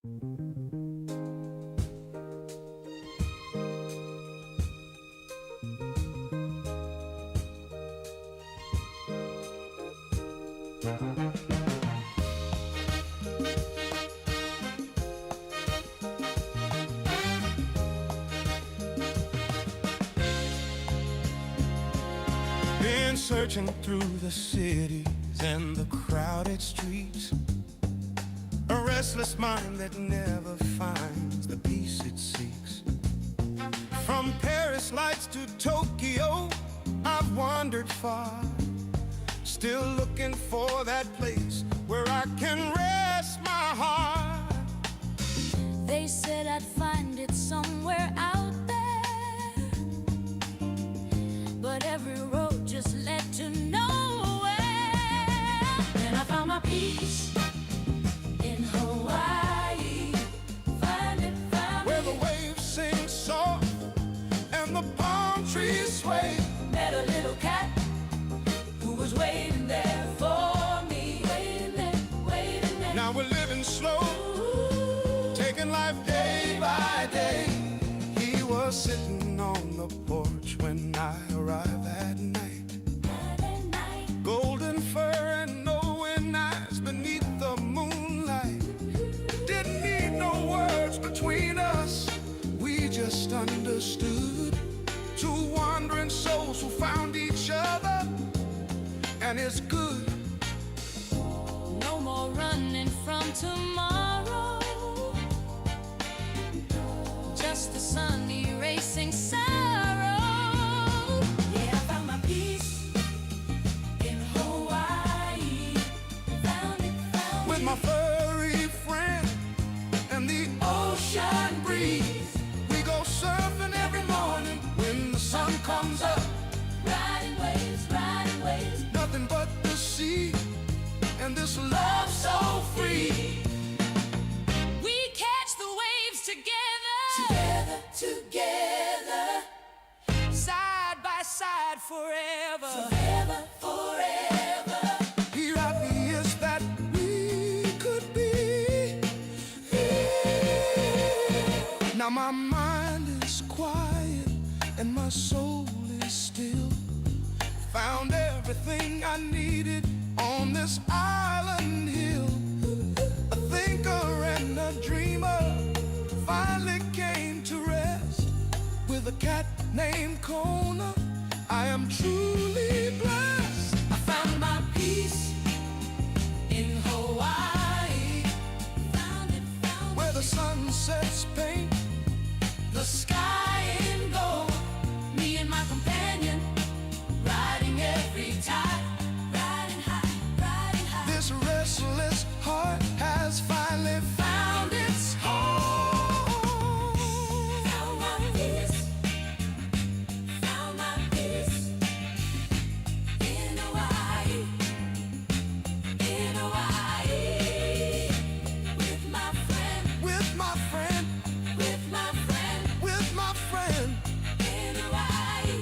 Been searching through the cities and the crowded streets, a restless mind that never finds the peace it seeks. From Paris lights to Tokyo, I've wandered far, still looking for that place where I can rest my heart. They said I'd find it somewhere out there, but every road just led to nowhere. Then I found my peace in Hawaii. Found it, where the waves sing soft and the palm trees sway. Met a little cat who was waiting there for me. Waiting there. Now we're living slow, taking life day by day. He was sitting on the porch when I arrived that night. Golden fur and knowing eyes beneath the moonlight. Didn't need no words between us, we just understood. Two wandering souls who found each other, and it's good. No more running from tomorrow, just the sun erasing sorrow. Yeah, I found my peace in Hawaii. Found it. With my furry friend and the ocean breeze, we go surfing every morning when the sun comes up. Riding waves, Nothing but the sea and this love so free. we catch the waves together, together, side by side forever, forever. He happiest that we could be. Now my mind is quiet and my soul is still. Found everything I needed on this island hill. A thinker and a dreamer finally came to rest. With a cat named Kona, I am truly blessed. I found my peace in Hawaii. Found it. Where the sunsets paint The sky in gold. Me and my companion riding every tide. Riding high. this restless heart has finally found its home. Found my peace. Found my peace in Hawaii. In Hawaii. With my friend. With my friend, With my friend. with my friend. In Hawaii.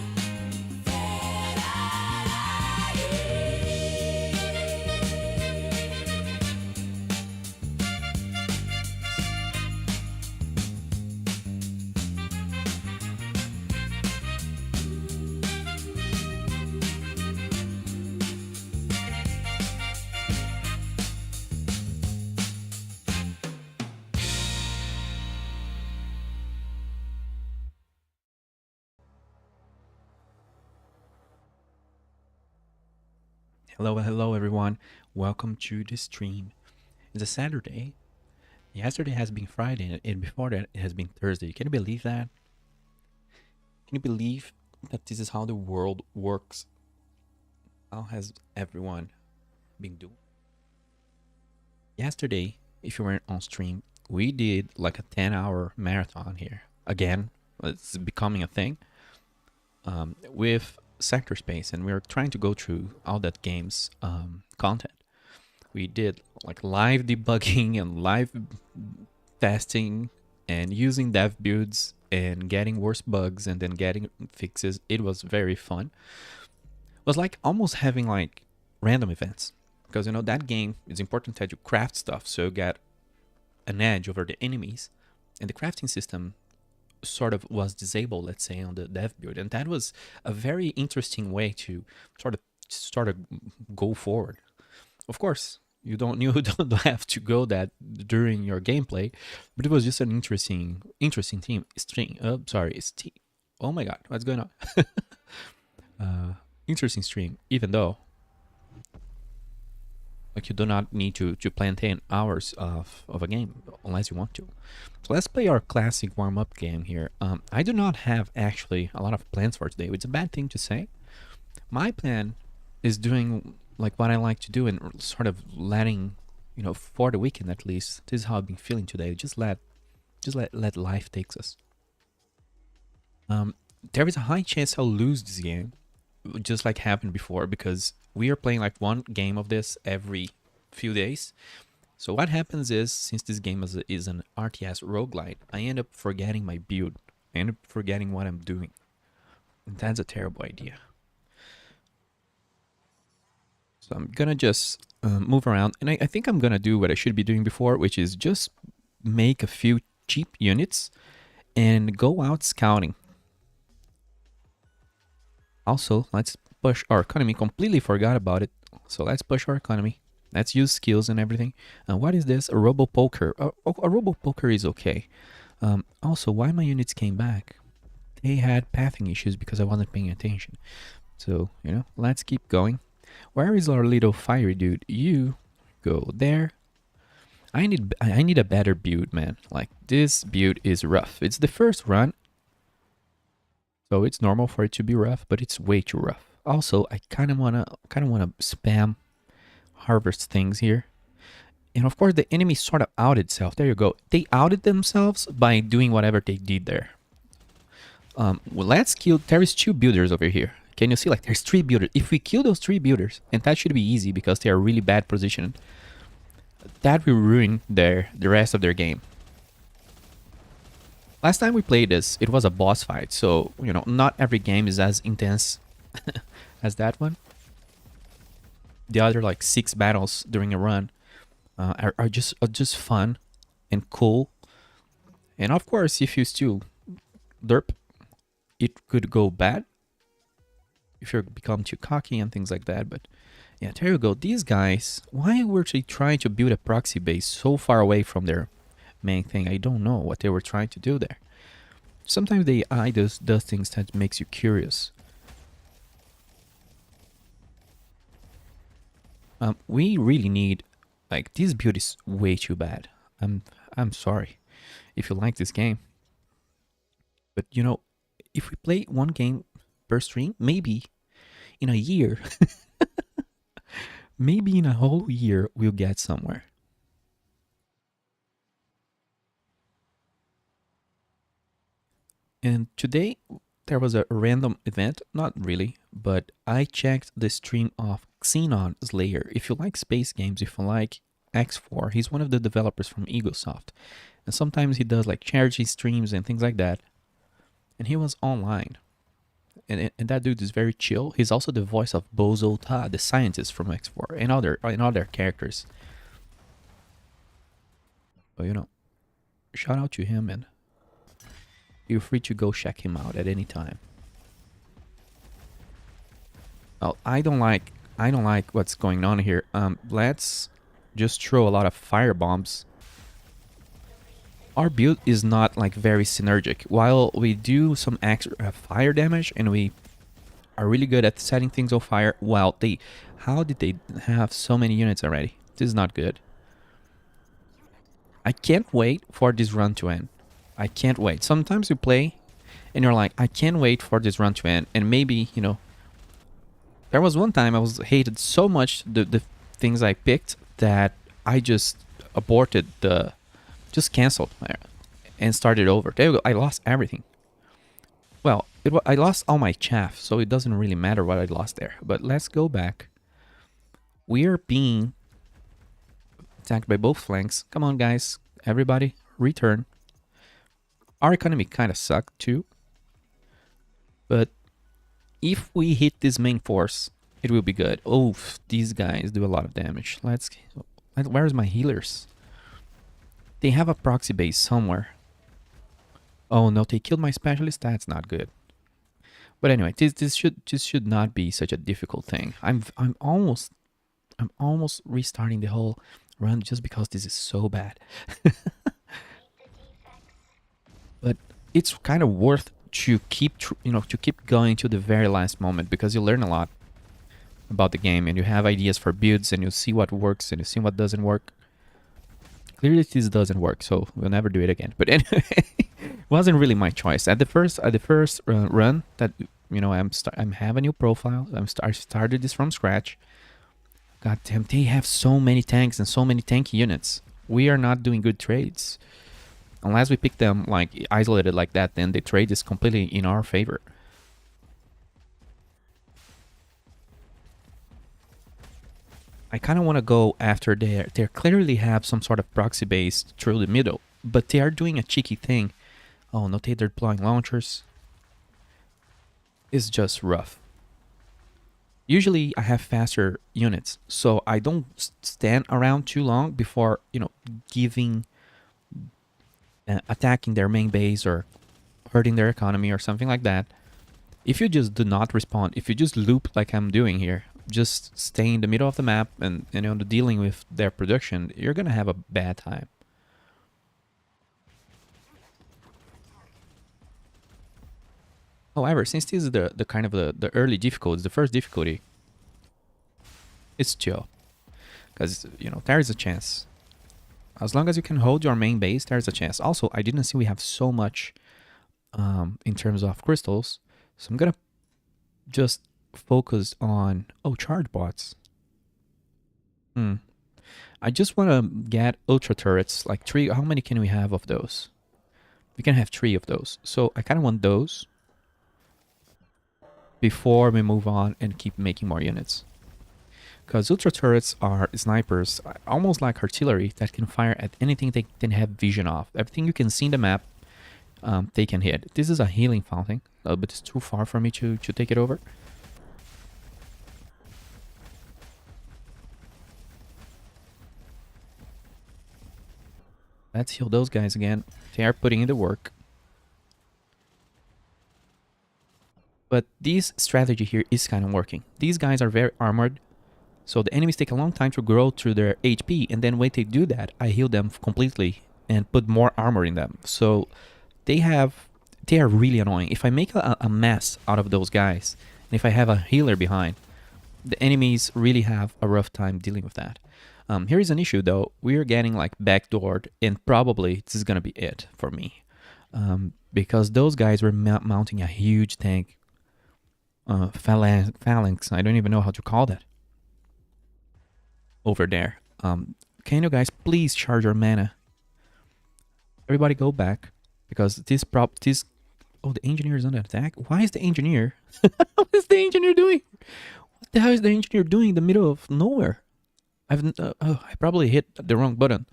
Hello everyone. Welcome to the stream. It's a Saturday. Yesterday has been Friday, and before that it has been Thursday. Can you believe that? Can you believe that this is how the world works? How has everyone been doing? Yesterday, if you weren't on stream, we did like a 10-hour marathon here. Again, it's becoming a thing. With Sector Space, and we were trying to go through all that game's content. We did like live debugging and live testing and using dev builds and getting worse bugs and then getting fixes. It was very fun. It was like almost having like random events, because you know that game is important that you craft stuff so you get an edge over the enemies, and the crafting system sort of was disabled, let's say, on the dev build, and that was a very interesting way to sort of go forward. Of course, you don't have to go that during your gameplay, but it was just an interesting team string. Oh my god, what's going on? Interesting stream, even though like you do not need to plan 10 hours of a game unless you want to. So let's play our classic warm-up game here. I do not have actually a lot of plans for today. It's a bad thing to say. My plan is doing like what I like to do and sort of letting, you know, for the weekend at least, this is how I've been feeling today. Just let life takes us. There is a high chance I'll lose this game, just like happened before, because we are playing like one game of this every few days. So what happens is, since this game is an RTS Roguelite, I end up forgetting my build. I end up forgetting what I'm doing. And that's a terrible idea. So I'm gonna just move around, and I think I'm gonna do what I should be doing before, which is just make a few cheap units and go out scouting. Also, let's push our economy. Completely forgot about it. So let's push our economy. Let's use skills and everything. What is this? A robo poker. A robo poker is okay. Also, why my units came back? They had pathing issues because I wasn't paying attention. So, you know, let's keep going. Where is our little fiery dude? You go there. I need a better build, man. Like, this build is rough. It's the first run, so it's normal for it to be rough, but it's way too rough. Also, I kind of wanna spam harvest things here. And of course, the enemy sort of outed itself. There you go. They outed themselves by doing whatever they did there. Well, let's kill. There is 2 builders over here. Can you see? Like, there's 3 builders. If we kill those 3 builders, and that should be easy because they are really bad positioned, that will ruin the rest of their game. Last time we played this, it was a boss fight, so, you know, not every game is as intense as that one. The other, like, 6 battles during a run are just fun and cool. And of course, if you still derp, it could go bad if you become too cocky and things like that. But yeah, there you go. These guys, why were they trying to build a proxy base so far away from their main thing? I don't know what they were trying to do there. Sometimes the AI does things that makes you curious. We really need, like, this build is way too bad. I'm sorry if you like this game, but you know, if we play one game per stream, maybe in a year, maybe in a whole year, we'll get somewhere. And today there was a random event, not really, but I checked the stream of Xenon Slayer. If you like space games, if you like X4, he's one of the developers from Egosoft, and sometimes he does like charity streams and things like that. And he was online, and that dude is very chill. He's also the voice of Bozo Ta, the scientist from X4, and other characters. So, you know, shout out to him, and feel free to go check him out at any time. Well, I don't like what's going on here. Let's just throw a lot of fire bombs. Our build is not like very synergic. While we do some extra fire damage and we are really good at setting things on fire, well, how did they have so many units already? This is not good. I can't wait for this run to end. I can't wait. Sometimes you play and you're like, I can't wait for this run to end. And maybe, you know, there was one time I was hated so much the things I picked that I just aborted just canceled and started over. There you go. I lost everything. Well, I lost all my chaff, so it doesn't really matter what I lost there. But let's go back. We are being attacked by both flanks. Come on, guys. Everybody, return. Our economy kind of sucked too. But if we hit this main force, it will be good. Oh, these guys do a lot of damage. Where's my healers? They have a proxy base somewhere. Oh no, they killed my specialist. That's not good. But anyway, this should not be such a difficult thing. I'm almost restarting the whole run just because this is so bad. But it's kind of worth to keep going to the very last moment, because you learn a lot about the game and you have ideas for builds and you see what works and you see what doesn't work. Clearly this doesn't work, so we'll never do it again. But anyway, it wasn't really my choice. At the first run that I'm have a new profile. I started this from scratch. God damn, they have so many tanks and so many tanky units. We are not doing good trades. Unless we pick them like isolated like that, then the trade is completely in our favor. I kind of want to go after they clearly have some sort of proxy base through the middle, but they are doing a cheeky thing. Oh no, they're deploying launchers. It's just rough. Usually I have faster units, so I don't stand around too long before, giving, attacking their main base or hurting their economy or something like that. If you just do not respond, if you just loop like I'm doing here, just stay in the middle of the map and dealing with their production, you're gonna have a bad time. However, since this is the kind of the early difficulty, the first difficulty, it's chill. Because, there is a chance. As long as you can hold your main base, there's a chance. Also, I didn't see we have so much in terms of crystals. So I'm going to just focus on... Oh, charge bots. I just want to get ultra turrets, like 3. How many can we have of those? We can have 3 of those. So I kind of want those before we move on and keep making more units. Because ultra turrets are snipers, almost like artillery, that can fire at anything they can have vision of. Everything you can see in the map, they can hit. This is a healing fountain, but it's too far for me to take it over. Let's heal those guys again. They are putting in the work. But this strategy here is kind of working. These guys are very armored, so the enemies take a long time to grow through their HP, and then when they do that, I heal them completely and put more armor in them. So they are really annoying. If I make a mess out of those guys, and if I have a healer behind, the enemies really have a rough time dealing with that. Here is an issue though. We are getting like backdoored, and probably this is gonna be it for me, because those guys were mounting a huge tank. Phalanx, I don't even know how to call that. Over there. Can you guys please charge your mana? Everybody go back, because this oh, the engineer is under attack. Why is the engineer? What is the engineer doing? What the hell is the engineer doing in the middle of nowhere? I probably hit the wrong button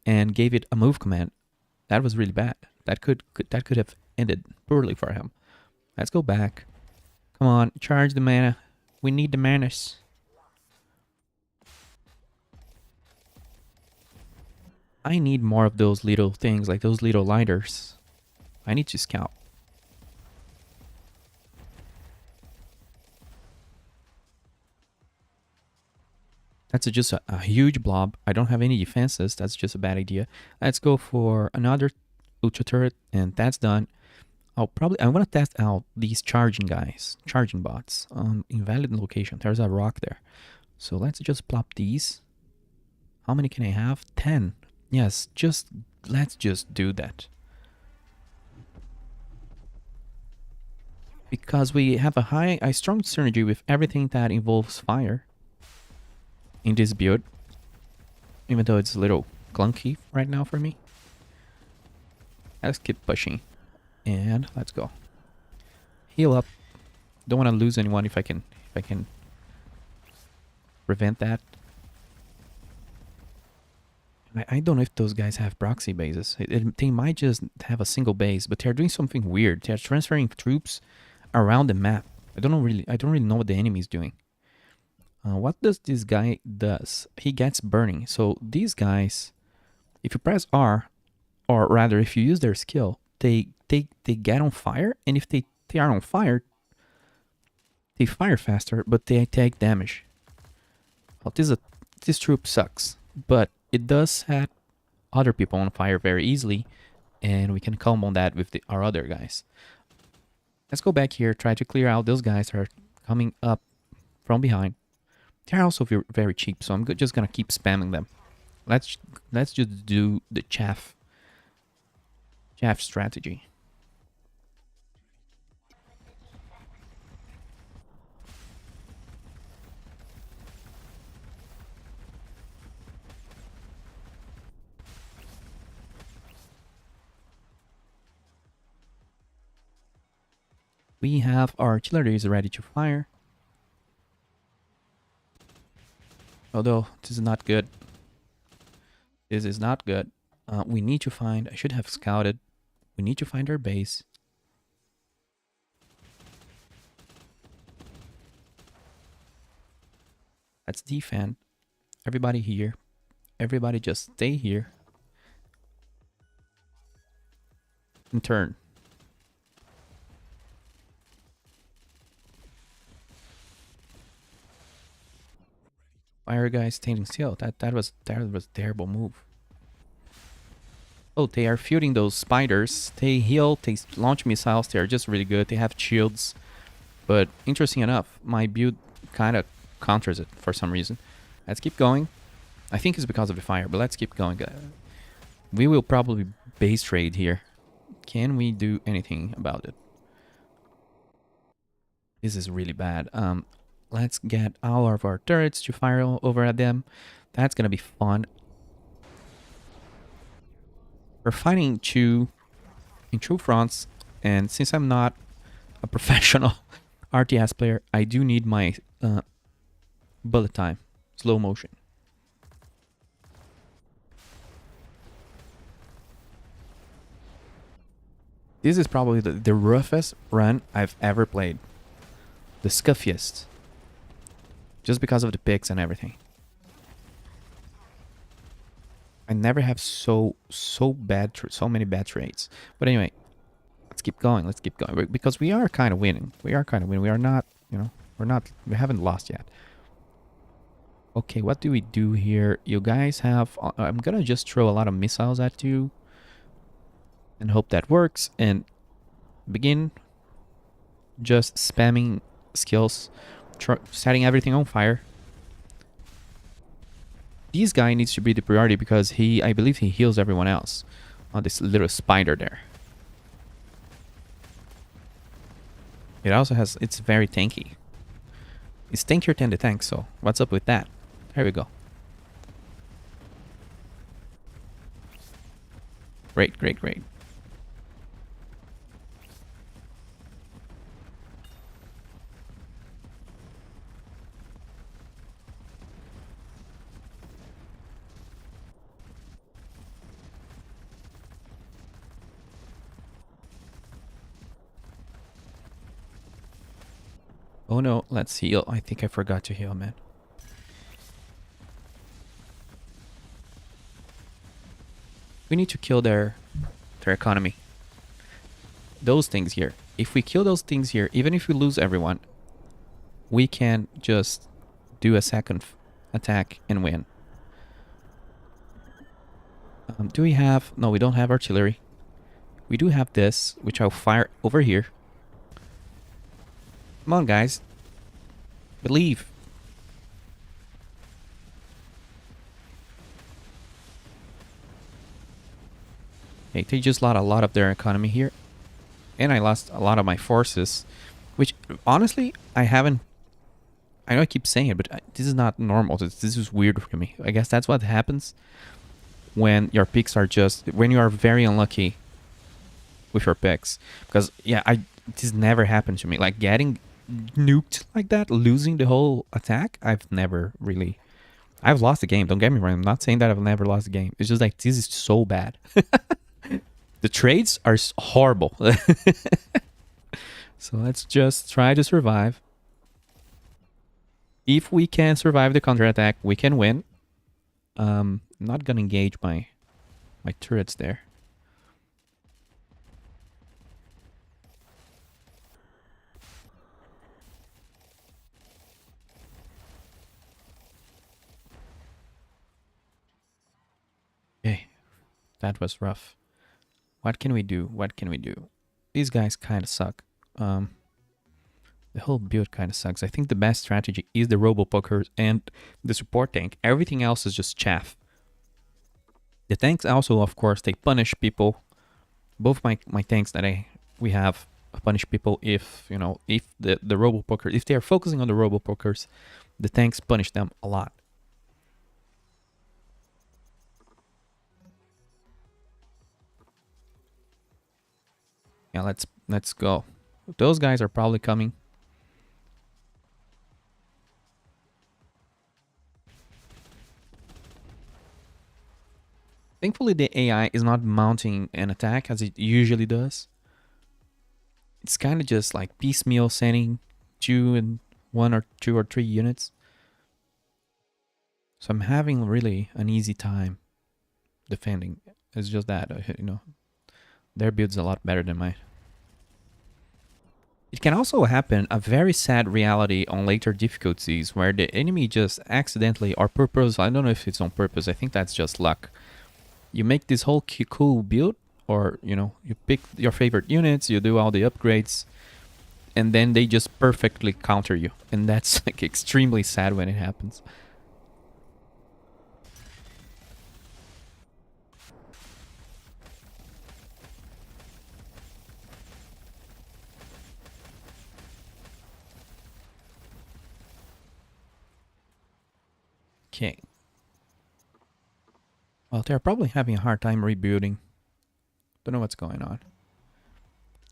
and gave it a move command. That was really bad. That could have ended poorly for him. Let's go back. Come on, charge the mana. We need the manas. I need more of those little things, like those little lighters. I need to scout. That's just a huge blob. I don't have any defenses. That's just a bad idea. Let's go for another ultra turret, and that's done. I want to test out these charging bots. Invalid location. There's a rock there. So let's just plop these. How many can I have? 10. Yes, let's just do that. Because we have a strong synergy with everything that involves fire in this build. Even though it's a little clunky right now for me. Let's keep pushing. And let's go. Heal up. Don't want to lose anyone if I can prevent that. I don't know if those guys have proxy bases. They might just have a single base, but they're doing something weird. They're transferring troops around the map. I don't really know what the enemy is doing. What does this guy does? He gets burning. So these guys, if you press R, or rather if you use their skill, they get on fire, and if they are on fire, they fire faster, but they take damage. Well, this troop sucks, but it does set other people on fire very easily, and we can combo that with our other guys. Let's go back here, try to clear out those guys that are coming up from behind. They're also very cheap, so I'm just gonna keep spamming them. Let's just do the chaff strategy. We have our artillery ready to fire. Although this is not good. This is not good. We need to find, I should have scouted. We need to find our base. Let's defend. Everybody here. Everybody just stay here. And turn. Fire guys standing still. That was a terrible move. Oh, they are fielding those spiders. They heal, they launch missiles. They are just really good. They have shields. But interesting enough, my build kind of counters it for some reason. Let's keep going. I think it's because of the fire, but let's keep going. We will probably base trade here. Can we do anything about it? This is really bad. Let's get all of our turrets to fire over at them. That's gonna be fun. We're fighting in two fronts, and since I'm not a professional RTS player, I do need my bullet time, slow motion. This is probably the roughest run I've ever played. The scuffiest. Just because of the picks and everything. I never have so many bad trades. But anyway, let's keep going. Let's keep going because we are kind of winning. We are kind of winning. We are not, you know, we haven't lost yet. Okay, what do we do here? You guys have, I'm gonna just throw a lot of missiles at you and hope that works, and begin just spamming skills, setting everything on fire. This guy needs to be the priority because I believe he heals everyone else. On this little spider there. It also has, it's very tanky. It's tankier than the tank, so what's up with that? There we go. Great, great, great. Oh no, let's heal. I think I forgot to heal, man. We need to kill their economy. Those things here. If we kill those things here, even if we lose everyone, we can just do a second attack and win. Do we have... No, we don't have artillery. We do have this, which I'll fire over here. Come on, guys. Believe. Okay, they just lost a lot of their economy here. And I lost a lot of my forces. Which, honestly, I haven't... I know I keep saying it, but this is not normal. This is weird for me. I guess that's what happens when your picks are just... When you are very unlucky with your picks. Because, yeah, this never happened to me. Like, getting nuked like that, losing the whole attack, I've never really... I've lost the game, don't get me wrong. I'm not saying that I've never lost the game. It's just like, this is so bad. The trades are horrible. So let's just try to survive. If we can survive the counterattack, we can win. I'm not gonna engage my my turrets there. Okay, that was rough. What can we do? What can we do? These guys kind of suck. The whole build kind of sucks. I think the best strategy is the robo-pokers and the support tank. Everything else is just chaff. The tanks also, of course, they punish people. Both my tanks that we have punish people if, you know, if the robo-poker, if they are focusing on the robo-pokers, the tanks punish them a lot. Yeah, let's go. Those guys are probably coming. Thankfully, the AI is not mounting an attack as it usually does. It's kind of just like piecemeal sending 1 or 2 or 3 units. So I'm having really an easy time defending. It's just that, you know, their build's a lot better than mine. It can also happen, a very sad reality on later difficulties, where the enemy just accidentally or purpose, I don't know if it's on purpose, I think that's just luck. You make this whole cool build, or, you know, you pick your favorite units, you do all the upgrades, and then they just perfectly counter you. And that's like extremely sad when it happens. Okay. Well, they're probably having a hard time rebuilding. Don't know what's going on.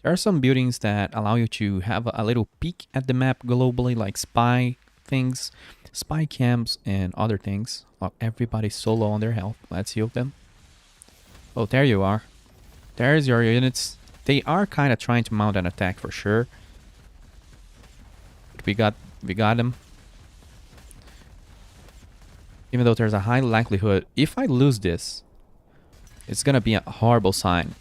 There are some buildings that allow you to have a little peek at the map globally, like spy things, spy camps, and other things. Oh, everybody's so low on their health. Let's heal them. Oh, there you are. There's your units. They are kind of trying to mount an attack for sure. But we got them. Even though there's a high likelihood, if I lose this, it's gonna be a horrible sign.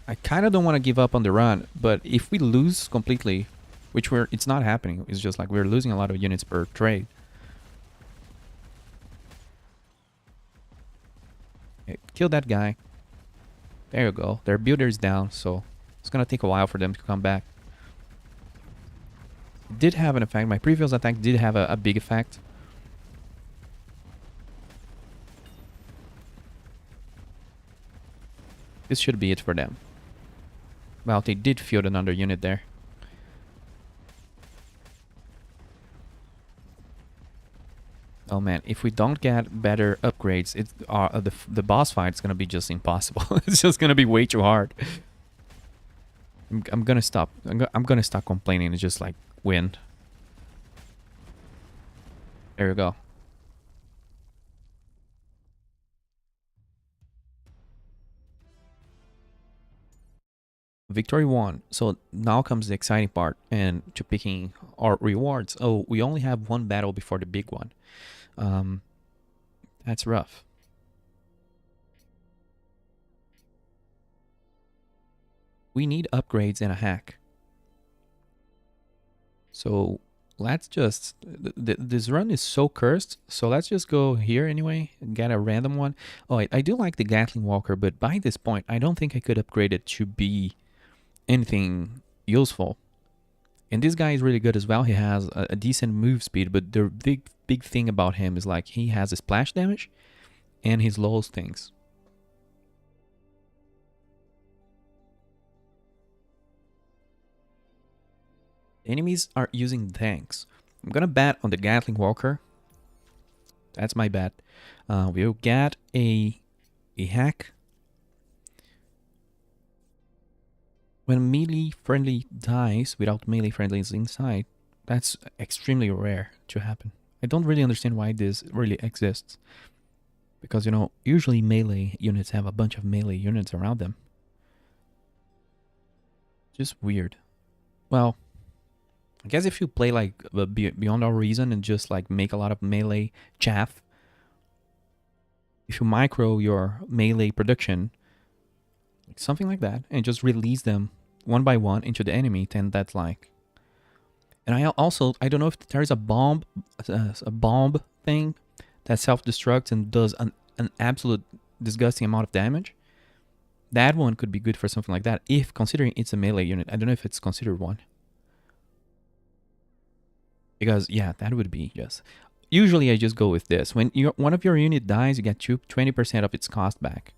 I kind of don't want to give up on the run, but if we lose completely, which it's not happening, it's just like we're losing a lot of units per trade. Okay, kill that guy. There you go. Their builder is down, so it's gonna take a while for them to come back. It did have an effect. My previous attack did have a big effect. This should be it for them. Well, they did field another unit there. Oh man, if we don't get better upgrades, the boss fight is gonna be just impossible. It's just gonna be way too hard. I'm gonna stop. I'm gonna stop complaining and just like win. There we go. Victory 1. So now comes the exciting part and to picking our rewards. Oh, we only have one battle before the big one. That's rough. We need upgrades and a hack. So let's just... this run is so cursed. So let's just go here anyway and get a random one. Oh, I do like the Gatling Walker, but by this point, I don't think I could upgrade it to be anything useful. And this guy is really good as well. He has a decent move speed, but the big thing about him is like he has a splash damage and his lows things. Enemies are using tanks. I'm gonna bet on the Gatling Walker. That's my bet. We'll get a hack. When melee friendly dies without melee friendlies inside, that's extremely rare to happen. I don't really understand why this really exists. Because, you know, usually melee units have a bunch of melee units around them. Just weird. Well, I guess if you play like Beyond Our Reason and just like make a lot of melee chaff, if you micro your melee production, something like that, and just release them one by one into the enemy, then that's like. And I don't know if there's a bomb thing that self-destructs and does an absolute disgusting amount of damage. That one could be good for something like that, if considering it's a melee unit. I don't know if it's considered one. Because, yeah, that would be just... Usually I just go with this. When one of your unit dies, you get 20% of its cost back.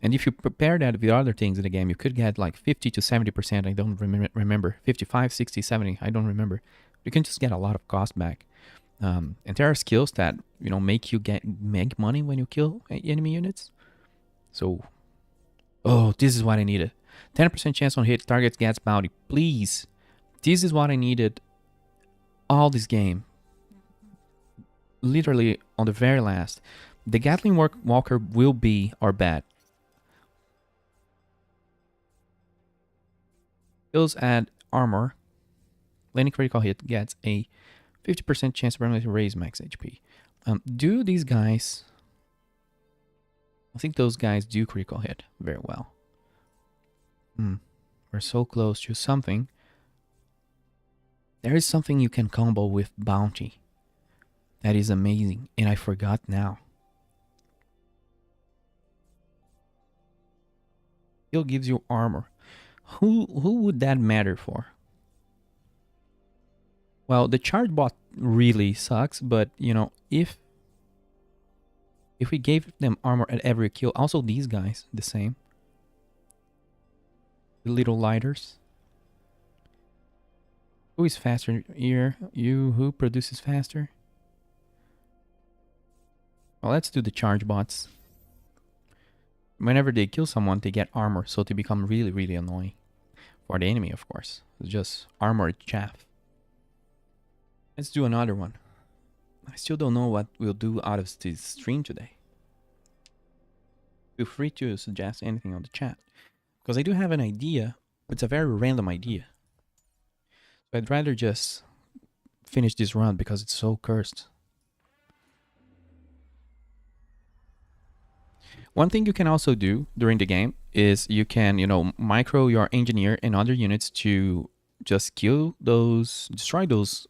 And if you prepare that with other things in the game, you could get like 50 to 70%. I don't remember. 55, 60, 70. I don't remember. You can just get a lot of cost back. And there are skills that, you know, make you make money when you kill enemy units. So, oh, this is what I needed. 10% chance on hit, target gets bounty. Please. This is what I needed all this game. Literally on the very last. The Gatling Walker will be our bet. Skills add armor. Landing critical hit gets a 50% chance to permanently raise max HP. Do these guys... I think those guys do critical hit very well. We're so close to something. There is something you can combo with bounty. That is amazing. And I forgot now. Skill gives you armor. Who would that matter for? Well, the charge bot really sucks, but you know, if we gave them armor at every kill, also these guys the same. The little lighters. Who is faster here? You. Who produces faster? Well, let's do the charge bots. Whenever they kill someone, they get armor, so they become really, really annoying. For the enemy, of course. It's just armored chaff. Let's do another one. I still don't know what we'll do out of this stream today. Feel free to suggest anything on the chat. Because I do have an idea, but it's a very random idea. So I'd rather just finish this run because it's so cursed. One thing you can also do during the game is you can, you know, micro your engineer and other units to just kill those, destroy those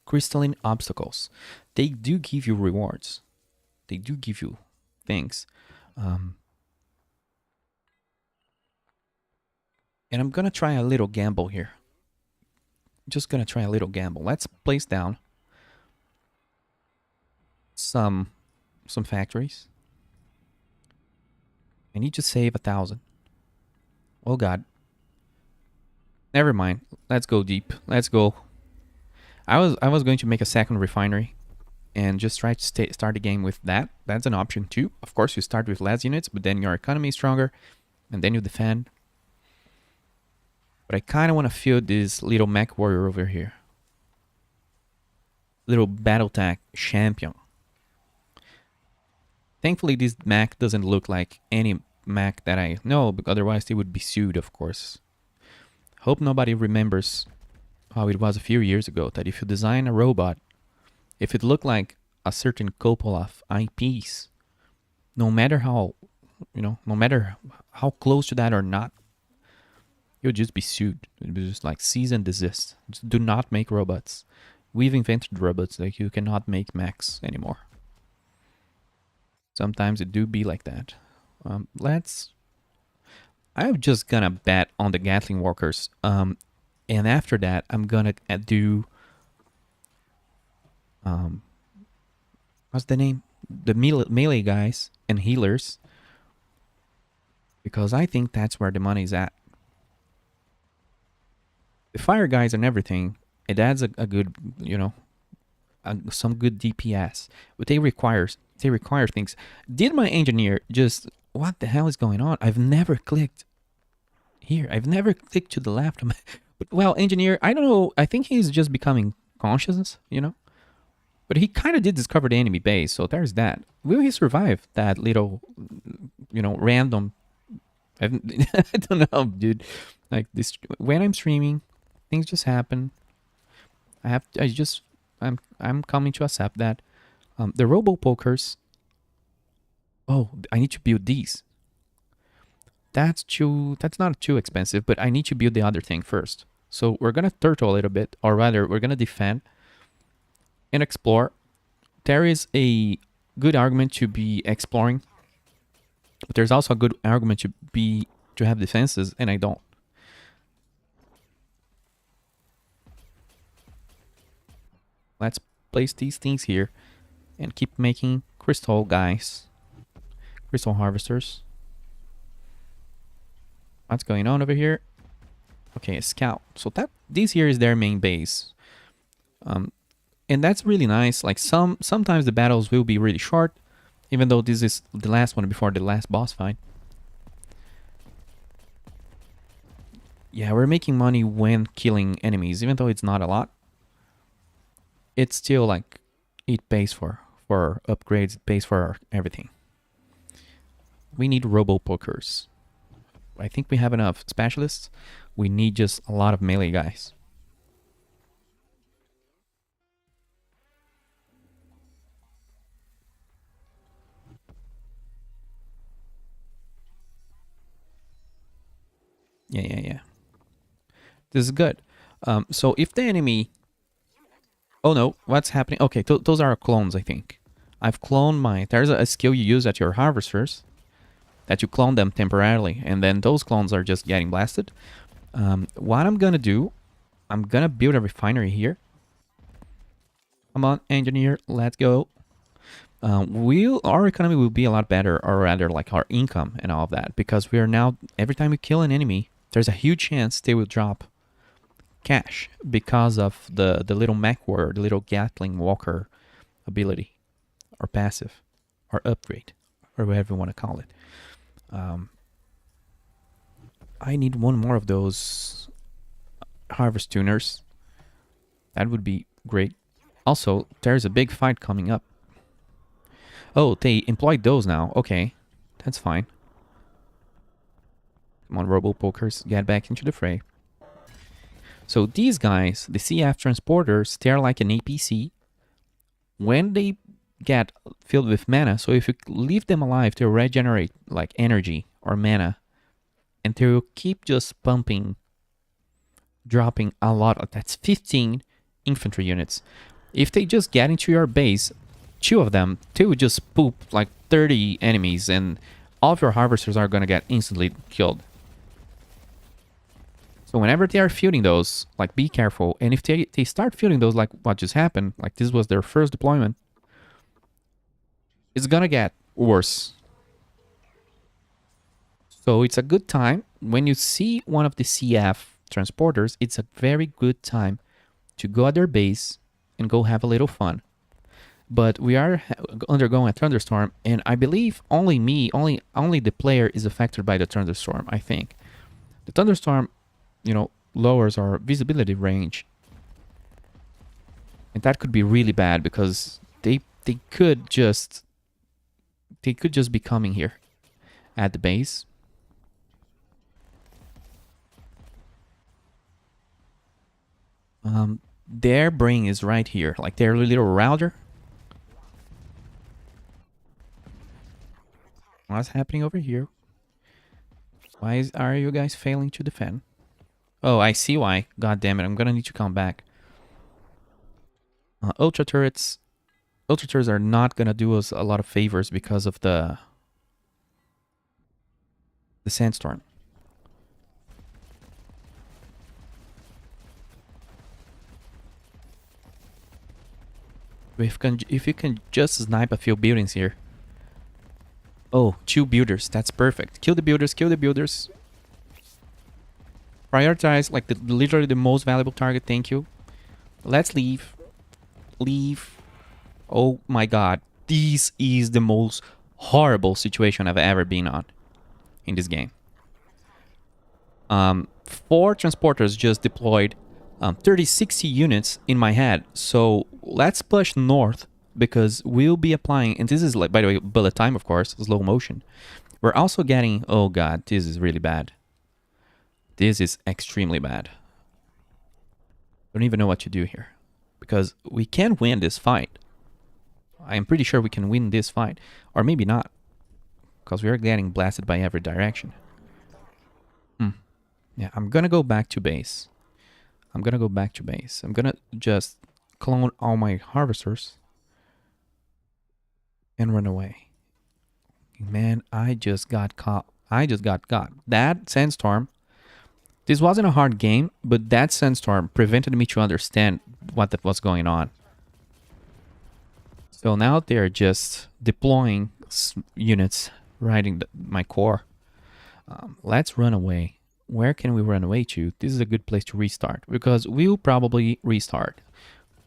crystalline obstacles. They do give you rewards. They do give you things. And I'm gonna try a little gamble here. Just gonna try a little gamble. Let's place down some factories. I need to save 1,000. Oh God. Never mind. Let's go deep. Let's go. I was going to make a second refinery and just try to start the game with that. That's an option too. Of course, you start with less units, but then your economy is stronger, and then you defend. But I kind of want to field this little mech warrior over here. Little battletech champion. Thankfully, this mech doesn't look like any mech that I know, but otherwise they would be sued, of course. Hope nobody remembers how it was a few years ago, that if you design a robot, if it looked like a certain couple of IPs, no matter how, you know, no matter how close to that or not, you'll just be sued. It'll be just like cease and desist. Just do not make robots. We've invented robots, like you cannot make mechs anymore. Sometimes it do be like that. I'm just gonna bet on the Gatling Walkers. And after that, I'm gonna do... what's the name? The melee guys and healers. Because I think that's where the money's at. The fire guys and everything, it adds a good, you know, some good DPS. But they require things. Did my engineer just... What the hell is going on? I've never clicked here. I've never clicked to the left. But, well, engineer, I don't know. I think he's just becoming conscious, you know? But he kind of did discover the enemy base, so there's that. Will he survive that little, you know, random... I don't know, dude. Like, this, when I'm streaming, things just happen. I'm coming to accept that. The robo pokers Oh, I need to build these. That's not too expensive, but I need to build the other thing first. So we're gonna turtle a little bit, or rather we're gonna defend and explore. There is a good argument to be exploring, but there's also a good argument to have defenses, and I don't. Let's place these things here and keep making crystal guys. Crystal harvesters. What's going on over here? Okay, a scout. So this here is their main base. And that's really nice. Like sometimes the battles will be really short, even though this is the last one before the last boss fight. Yeah, we're making money when killing enemies, even though it's not a lot. It's still like it pays for upgrades, it pays for everything. We need robo pokers. I think we have enough specialists. We need just a lot of melee guys. Yeah. This is good. So if the enemy... Oh no, what's happening? Okay, those are clones, I think. I've cloned my... There's a skill you use at your harvesters that you clone them temporarily, and then those clones are just getting blasted. What I'm gonna do, I'm gonna build a refinery here. Come on, engineer, let's go. Our economy will be a lot better, or rather like our income and all of that, because we are now, every time we kill an enemy, there's a huge chance they will drop cash because of the little mech war, the little Gatling Walker ability, or passive, or upgrade, or whatever you want to call it. I need one more of those harvest tuners. That would be great. Also, there's a big fight coming up. Oh, they employed those now. Okay, that's fine. Come on, robo pokers, get back into the fray. So these guys, the CF transporters, they're like an APC. When they get filled with mana, so if you leave them alive, they'll regenerate like energy or mana, and they'll keep just pumping, dropping a lot of... That's 15 infantry units. If they just get into your base, 2 of them, they would just poop like 30 enemies, and all of your harvesters are gonna get instantly killed. So whenever they are fielding those, like, be careful. And if they start fielding those, like what just happened, like this was their first deployment, it's gonna get worse. So it's a good time. When you see one of the CF transporters, it's a very good time to go at their base and go have a little fun. But we are undergoing a thunderstorm, and I believe only the player is affected by the thunderstorm, I think. The thunderstorm, you know, lowers our visibility range. And that could be really bad because they could just be coming here at the base. Their brain is right here, like their little router. What's happening over here? Why are you guys failing to defend? Oh, I see why. God damn it, I'm gonna need to come back. Ultra turrets. Ultra turrets are not gonna do us a lot of favors because of the sandstorm. If you can just snipe a few buildings here. Oh, 2 builders. That's perfect. Kill the builders, kill the builders. Prioritize like literally the most valuable target. Thank you. Let's leave. Leave. Oh my god. This is the most horrible situation I've ever been on in this game. 4 transporters just deployed 30-60 units in my head. So let's push north because we'll be applying, and this is like, by the way, bullet time, of course, slow motion. We're also getting, oh god, this is really bad. This is extremely bad. I don't even know what to do here because we can win this fight. I am pretty sure we can win this fight, or maybe not. because we are getting blasted by every direction. Yeah, I'm gonna go back to base. I'm gonna just clone all my harvesters and run away. Man, I just got caught. That sandstorm. This wasn't a hard game, but that sandstorm prevented me to understand what was going on. So now they're just deploying units right in my core. Let's run away. Where can we run away to? This is a good place to restart because we'll probably restart.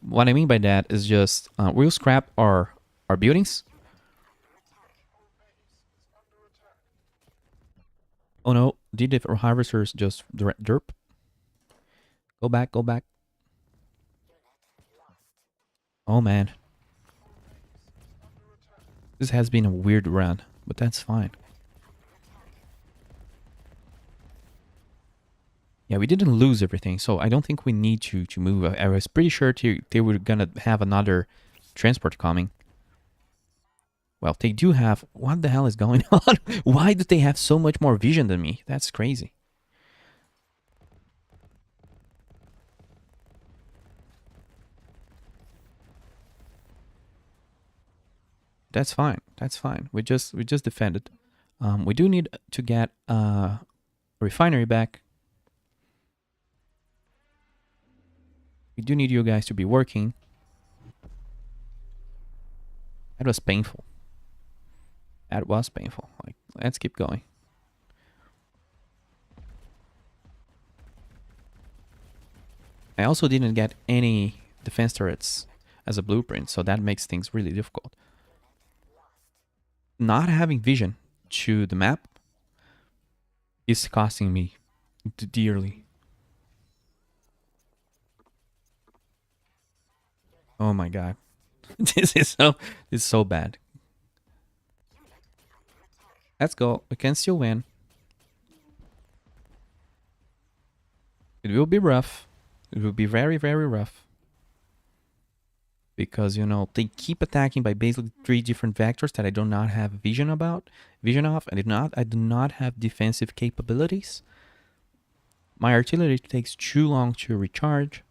What I mean by that is just we'll scrap our buildings. Oh no, did the harvesters just derp? Go back, go back. Oh man. This has been a weird run, but that's fine. Yeah, we didn't lose everything, so I don't think we need to move. I was pretty sure they were gonna have another transport coming. Well, they do have... What the hell is going on? Why do they have so much more vision than me? That's crazy. That's fine. That's fine. We just defended. We do need to get a refinery back. We do need you guys to be working. That was painful. That was painful. Like, let's keep going. I also didn't get any defense turrets as a blueprint, so that makes things really difficult. Not having vision to the map is costing me dearly. Oh my god. This is so bad. Let's go. We can still win. It will be rough. It will be very, very rough. Because, you know, they keep attacking by basically 3 different vectors that I do not have vision of. I do not have defensive capabilities. My artillery takes too long to recharge.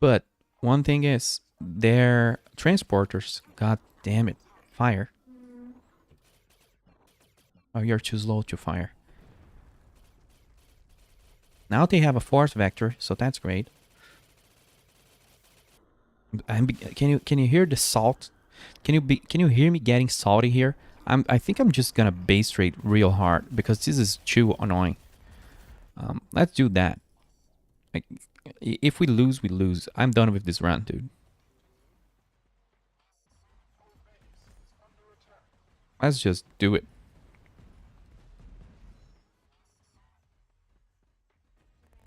But one thing is, their transporters, god damn it, fire. Oh, you're too slow to fire. Now they have a force vector, so that's great. Can you hear the salt? Can you hear me getting salty here? I think I'm just gonna base rate real hard because this is too annoying. Let's do that. Like, if we lose, we lose. I'm done with this run, dude. Let's just do it.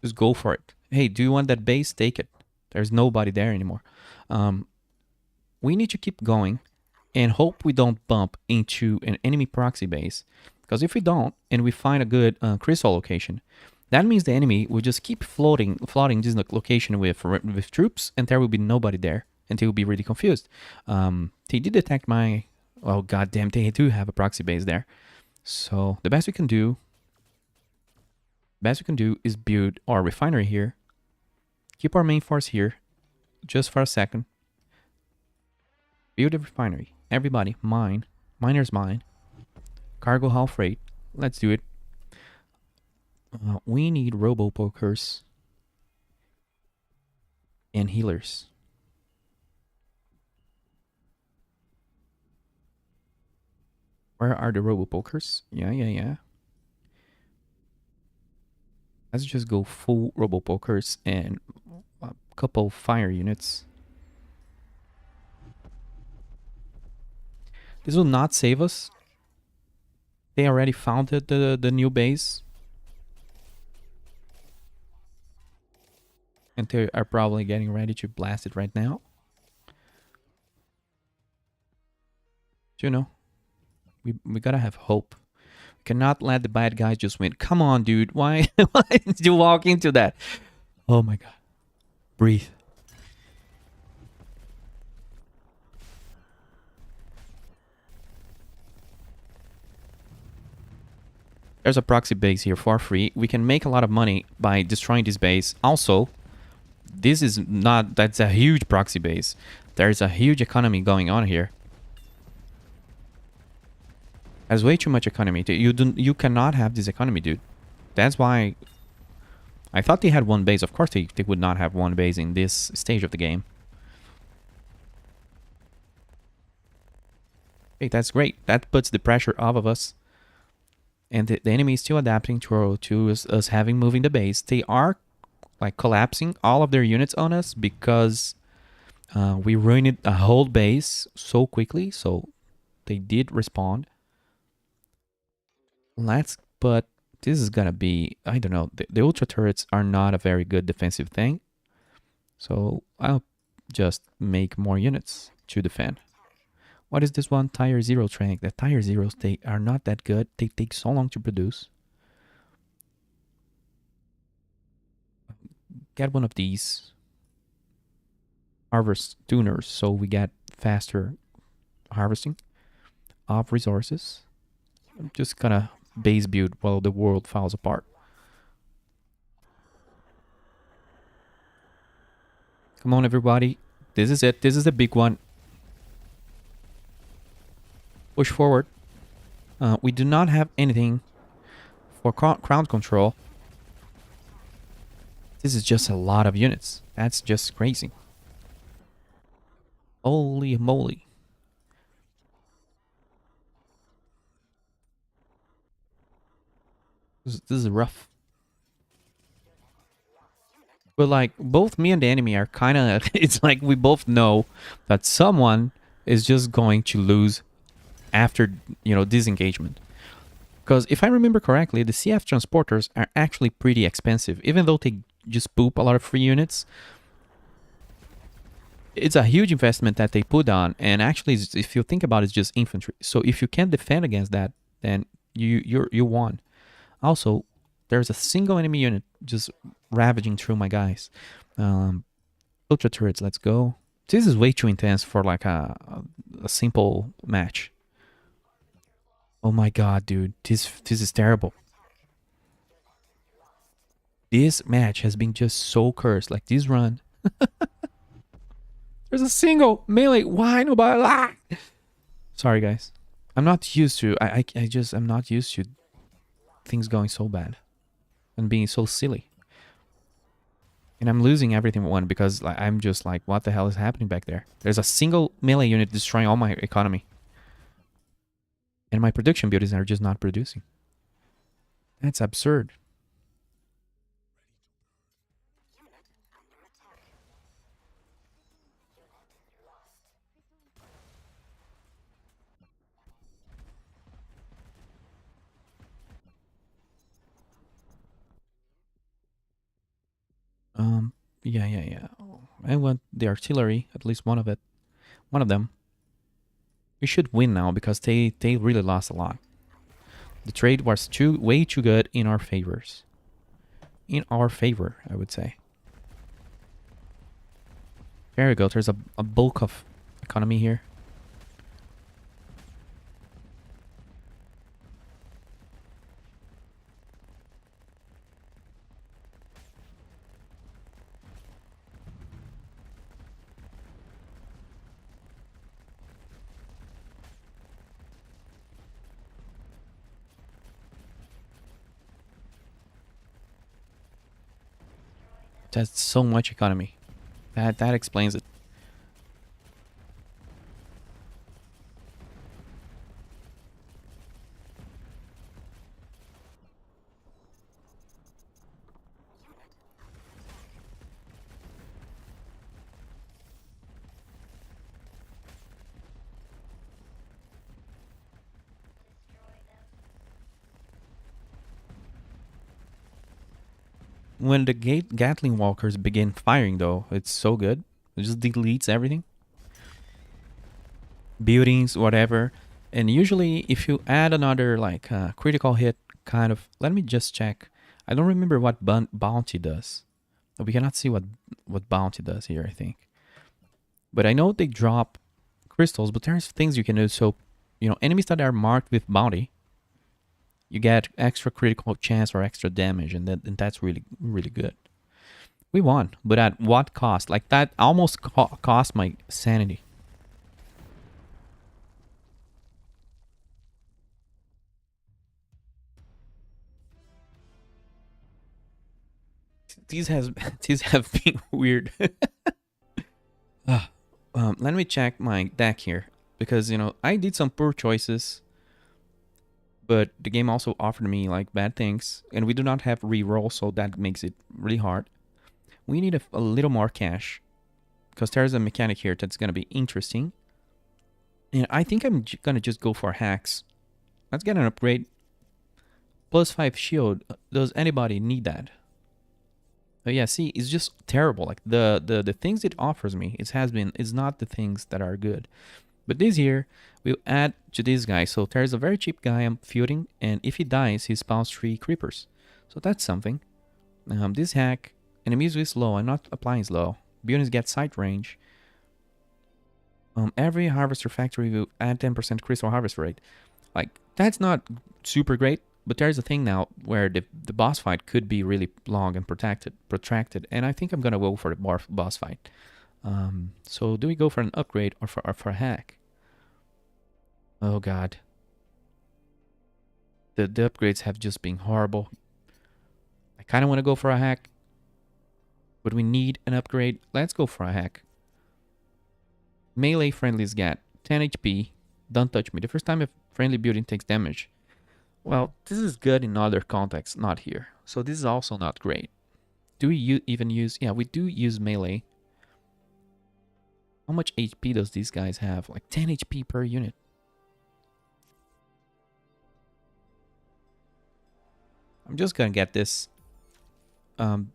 Just go for it. Hey, do you want that base? Take it. There's nobody there anymore. We need to keep going and hope we don't bump into an enemy proxy base. Because if we don't, and we find a good crystal location, that means the enemy will just keep flooding this location with troops, and there will be nobody there, and they will be really confused. They did detect my... Oh, goddamn, they do have a proxy base there. So the best we can do is build our refinery here. Keep our main force here, just for a second. Build a refinery. Everybody, mine. Miners mine. Cargo hull freight. Let's do it. We need robo-pokers and healers. Where are the robo-pokers? Yeah. Let's just go full robo-pokers and a couple fire units. This will not save us. They already founded the new base. And they are probably getting ready to blast it right now. You know, we gotta have hope. We cannot let the bad guys just win. Come on, dude. Why did you walk into that? Oh my god. Breathe. There's a proxy base here for free. We can make a lot of money by destroying this base. Also, this is not... That's a huge proxy base. There's a huge economy going on here. There's way too much economy. You cannot have this economy, dude. That's why... I thought they had one base. Of course they would not have one base in this stage of the game. Hey, that's great. That puts the pressure off of us. And the enemy is still adapting to us having moving the base. They are like collapsing all of their units on us because we ruined a whole base so quickly. So they did respond. But this is gonna be, I don't know, the ultra turrets are not a very good defensive thing. So I'll just make more units to defend. What is this one? Tier 0 training. The Tier 0s, they are not that good. They take so long to produce. Get one of these harvest tuners so we get faster harvesting of resources. I'm just gonna base build while the world falls apart. Come on, everybody. This is it. This is the big one. Push forward. We do not have anything for crowd control. This is just a lot of units. That's just crazy. Holy moly. This is rough. But like both me and the enemy are kind of... It's like we both know that someone is just going to lose after, you know, disengagement. Because if I remember correctly, the CF transporters are actually pretty expensive. Even though they just poop a lot of free units, it's a huge investment that they put on. And actually, if you think about it, it's just infantry. So if you can't defend against that, then you won. Also, there's a single enemy unit just ravaging through my guys. Ultra turrets, let's go. This is way too intense for like a simple match. Oh my god, dude. This is terrible. This match has been just so cursed. Like this run. There's a single melee. Why nobody? Ah! Sorry, guys. I'm not used to... I'm not used to things going so bad. And being so silly. And I'm losing everything at one because I'm just like, what the hell is happening back there? There's a single melee unit destroying all my economy. And my production buildings are just not producing. That's absurd. Yeah. I want the artillery, at least one of them. We should win now because they really lost a lot. The trade was way too good in our favors. In our favor, I would say. There we go. There's a bulk of economy here. That's so much economy. That explains it. When the Gatling walkers begin firing, though, it's so good. It just deletes everything. Buildings, whatever. And usually, if you add another, like, critical hit, kind of... Let me just check. I don't remember what bounty does. We cannot see what bounty does here, I think. But I know they drop crystals, but there's things you can do. So, you know, enemies that are marked with bounty, You get extra critical chance or extra damage, and that's really, really good. We won, but at what cost? Like, that almost cost my sanity. These has these have been weird. Ah, let me check my deck here, because I did some poor choices, but the game also offered me like bad things, and we do not have reroll, so that makes it really hard. We need a little more cash, because there's a mechanic here that's gonna be interesting, and I think I'm gonna just go for hacks. Let's get an upgrade. +5 shield. Does anybody need that? Oh yeah, see, it's just terrible. Like the things it offers me, is not the things that are good. But this here, we'll add to this guy. So there's a very cheap guy I'm fielding, and if he dies, he spawns 3 creepers. So that's something. This hack, enemies with slow. I'm not applying slow. Buildings get sight range. Every harvester factory will add 10% crystal harvest rate. Like, that's not super great, but there's a thing now where the boss fight could be really long and protracted, and I think I'm gonna go for the boss fight. So do we go for an upgrade or for a hack? Oh god. The upgrades have just been horrible. I kind of want to go for a hack, but we need an upgrade. Let's go for a hack. Melee friendlies get 10 HP. Don't touch me. The first time a friendly building takes damage. Well, this is good in other contexts, not here. So this is also not great. Do we even use... Yeah, we do use melee. How much HP does these guys have? Like 10 HP per unit. I'm just gonna get this.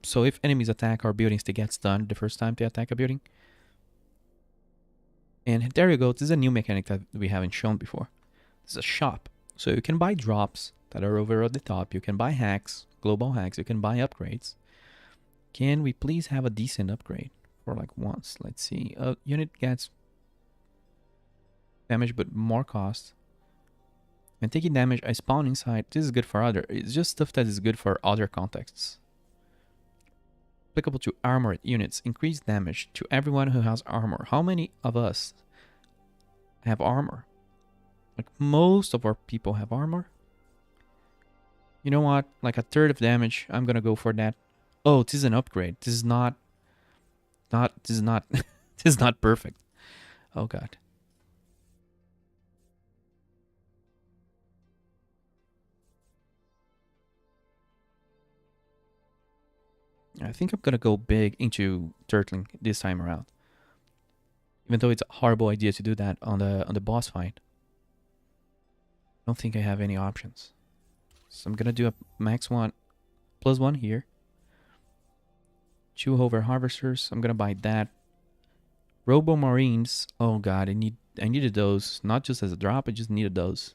So if enemies attack our buildings, they get stunned the first time they attack a building. And there you go. This is a new mechanic that we haven't shown before. This is a shop. So you can buy drops that are over at the top. You can buy hacks, global hacks. You can buy upgrades. Can we please have a decent upgrade for like once? Let's see. A unit gets damage but more cost. When taking damage, I spawn inside. This is good for other. It's just stuff that is good for other contexts. Applicable to armored units. Increase damage to everyone who has armor. How many of us have armor? Like, most of our people have armor. You know what? Like a third of damage. I'm gonna go for that. Oh, this is an upgrade. This is not this is not this is not perfect. Oh god. I think I'm gonna go big into turtling this time around. Even though it's a horrible idea to do that on the boss fight. I don't think I have any options. So I'm gonna do a max one +1 here. 2 hover harvesters. I'm gonna buy that. Robo Marines. Oh god, I needed those. Not just as a drop, I just needed those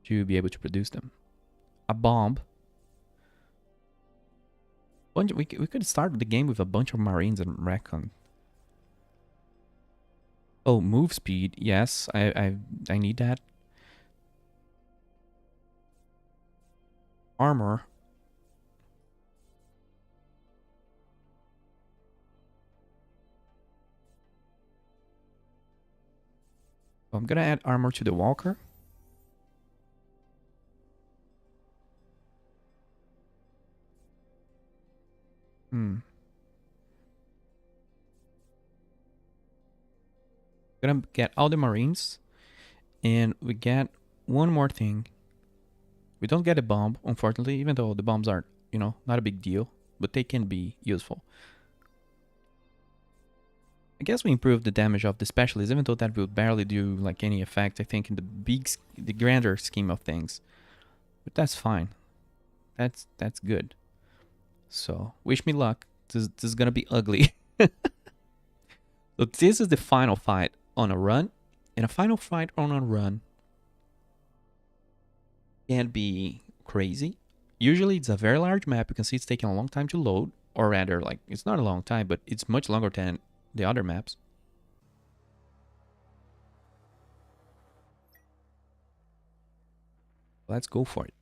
to be able to produce them. A bomb. We could start the game with a bunch of Marines and Recon. Oh, move speed. Yes, I need that. Armor. I'm gonna add armor to the Walker. Gonna get all the Marines, and we get one more thing. We don't get a bomb, unfortunately, even though the bombs aren't, not a big deal, but they can be useful. I guess we improved the damage of the specialist, even though that will barely do like any effect, I think, in the grander scheme of things. But that's fine. That's good. So wish me luck. This is gonna be ugly. So this is the final fight on a run, and a final fight on a run can be crazy. Usually it's a very large map. You can see it's taking a long time to load, or rather, like, it's not a long time, but it's much longer than the other maps. Let's go for it.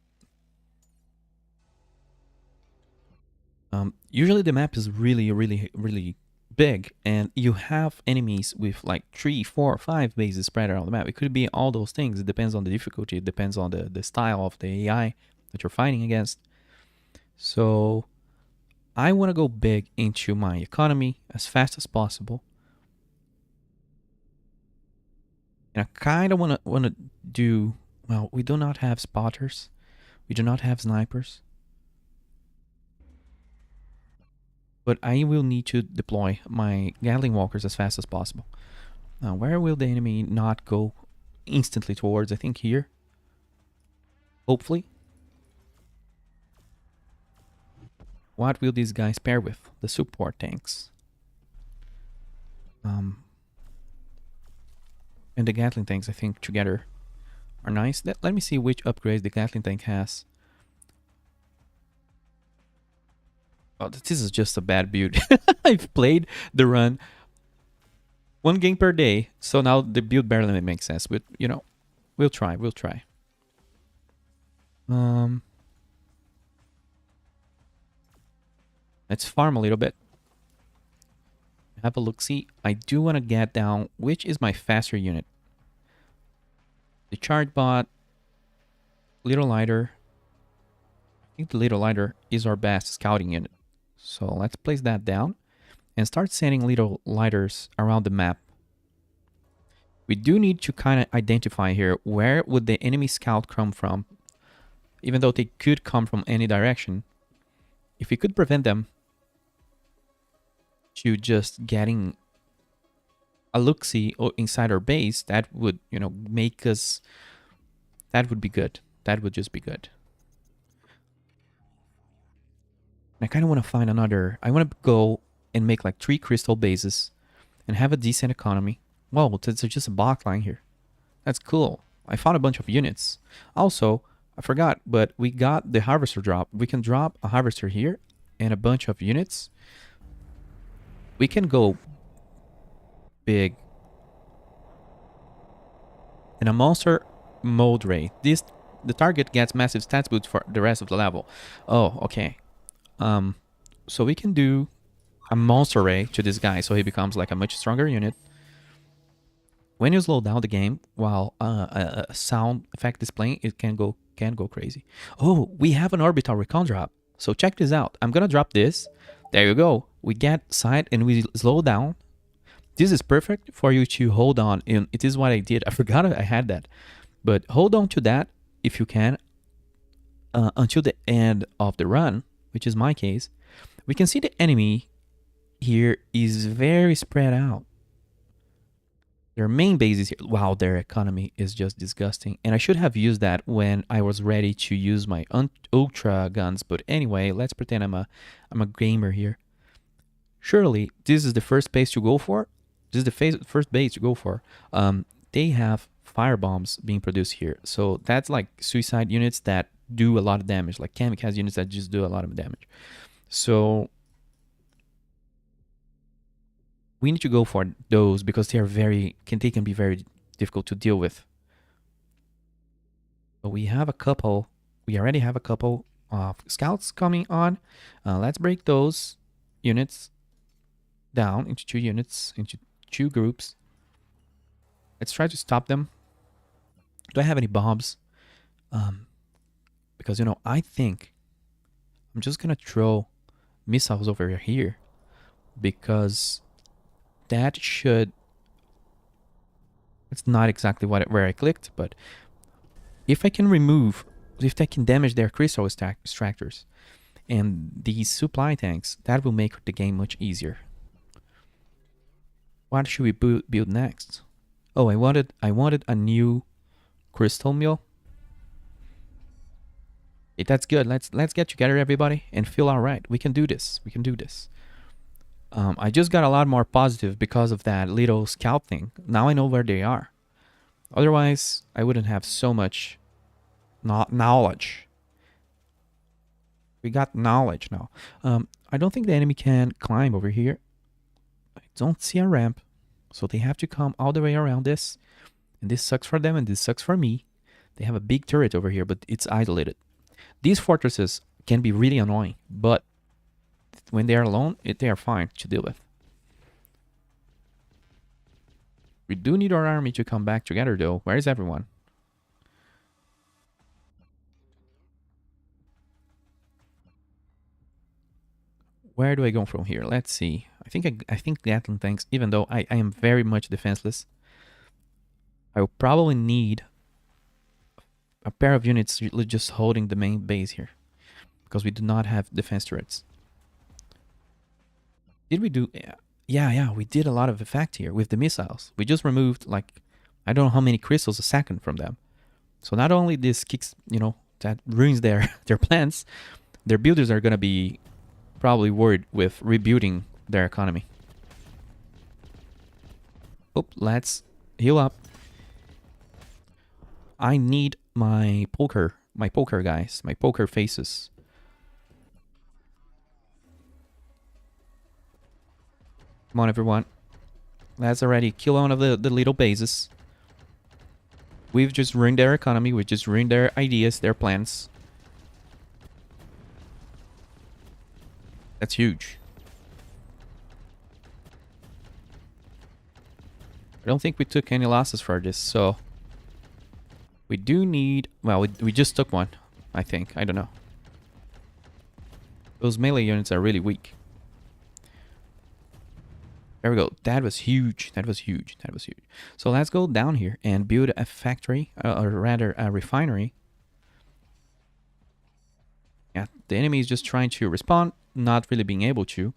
Usually the map is really, really, really big, and you have enemies with like 3, 4, 5 bases spread around the map. It could be all those things. It depends on the difficulty. It depends on the style of the AI that you're fighting against. So I want to go big into my economy as fast as possible. And I kind of want to do, well, we do not have spotters. We do not have snipers. But I will need to deploy my Gatling walkers as fast as possible. Now, where will the enemy not go instantly towards? I think here. Hopefully. What will these guys pair with? The support tanks. And the Gatling tanks, I think, together are nice. Let me see which upgrades the Gatling tank has. Oh, this is just a bad build. I've played the run 1 game per day, so now the build barely makes sense. But, you know, we'll try. Let's farm a little bit. Have a look-see. I do want to get down which is my faster unit. The charge bot, little lighter. I think the little lighter is our best scouting unit. So let's place that down and start sending little lighters around the map. We do need to kind of identify here where would the enemy scout come from, even though they could come from any direction. If we could prevent them to just getting a look-see inside our base, that would, you know, make us, that would be good. That would just be good. I kind of want to find another, I want to go and make like 3 crystal bases and have a decent economy. Whoa, it's just a block line here. That's cool. I found a bunch of units. Also, I forgot, but we got the harvester drop. We can drop a harvester here and a bunch of units. We can go big. And a monster mode ray. The target gets massive stats boost for the rest of the level. Oh, okay. So we can do a monster ray to this guy, so he becomes like a much stronger unit. When you slow down the game while a sound effect is playing, it can go crazy. Oh, we have an orbital recon drop. So check this out. I'm gonna drop this. There you go. We get sight and we slow down. This is perfect for you to hold on. And it is what I did. I forgot I had that. But hold on to that if you can until the end of the run, which is my case. We can see the enemy here is very spread out. Their main base is here. Wow, their economy is just disgusting. And I should have used that when I was ready to use my ultra guns. But anyway, let's pretend I'm a gamer here. Surely, this is the first base to go for. This is the first base to go for. They have fire bombs being produced here. So that's like suicide units that do a lot of damage. Like kamikaze units that just do a lot of damage. So we need to go for those because they are they can be very difficult to deal with. But we have a couple. We already have a couple of scouts coming on. Let's break those units down into 2 units, into 2 groups. Let's try to stop them. Do I have any bombs? Because, you know, I think I'm just gonna throw missiles over here because that should, it's not exactly where I clicked, but if I can damage their crystal extractors and these supply tanks, that will make the game much easier. What should we build next? Oh, I wanted a new crystal mill. Hey, that's good. Let's get together, everybody, and feel all right. We can do this. We can do this. I just got a lot more positive because of that little scout thing. Now I know where they are. Otherwise, I wouldn't have so much knowledge. We got knowledge now. I don't think the enemy can climb over here. I don't see a ramp. So they have to come all the way around this. And this sucks for them and this sucks for me. They have a big turret over here, but it's isolated. These fortresses can be really annoying, but when they are alone, they are fine to deal with. We do need our army to come back together, though. Where is everyone? Where do I go from here? Let's see. I think the Atlan tanks, even though I am very much defenseless, I will probably need a pair of units just holding the main base here, because we do not have defense turrets. Did we do... Yeah, we did a lot of effect here with the missiles. We just removed, like, I don't know how many crystals a second from them. So not only this kicks, that ruins their plans, their builders are going to be probably worried with rebuilding their economy. Oh, let's heal up. I need my poker guys, my poker faces. Come on, everyone. Let's already kill one of the little bases. We've just ruined their economy. We've just ruined their ideas, their plans. That's huge. I don't think we took any losses for this, so... We do need... Well, we just took one, I think. I don't know. Those melee units are really weak. There we go. That was huge. That was huge. That was huge. So let's go down here and build a factory, or rather a refinery. Yeah, the enemy is just trying to respawn, not really being able to.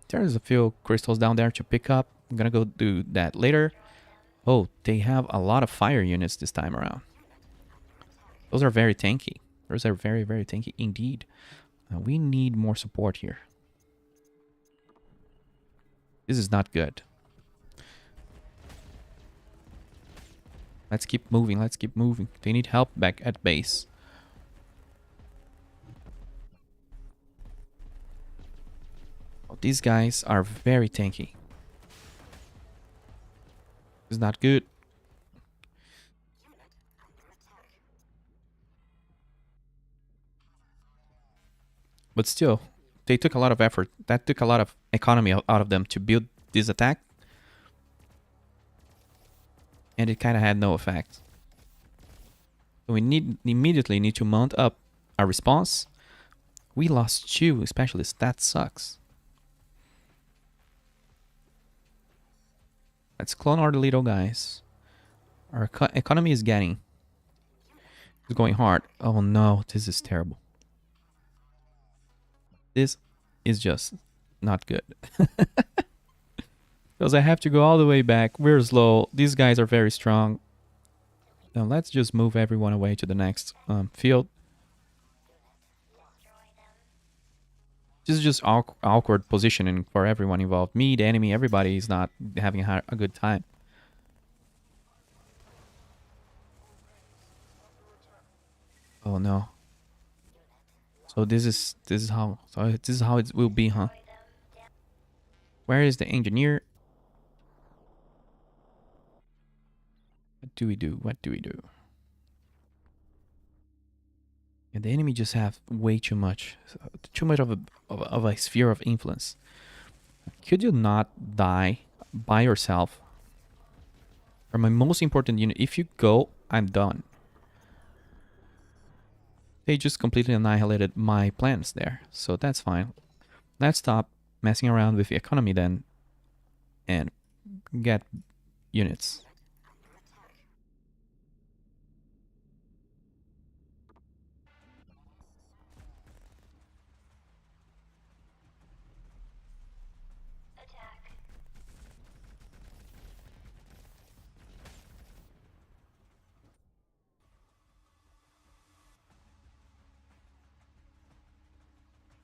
There's a few crystals down there to pick up. I'm gonna go do that later. Oh, they have a lot of fire units this time around. Those are very tanky. Those are very, very tanky indeed. We need more support here. This is not good. Let's keep moving. Let's keep moving. They need help back at base. Oh, these guys are very tanky. This is not good. But still, they took a lot of effort. That took a lot of economy out of them to build this attack. And it kind of had no effect. So we immediately need to mount up our response. We lost 2 specialists. That sucks. Let's clone our little guys. Our economy is getting... It's going hard. Oh no, this is terrible. This is just not good. Because I have to go all the way back. We're slow. These guys are very strong. Now let's just move everyone away to the next field. This is just awkward positioning for everyone involved. Me, the enemy, everybody is not having a good time. Oh no. So this is how it will be, huh? Where is the engineer? What do we do? What do we do? And the enemy just have way too much of a sphere of influence. Could you not die by yourself? Or my most important unit, if you go, I'm done. They just completely annihilated my plans there, so that's fine. Let's stop messing around with the economy then and get units.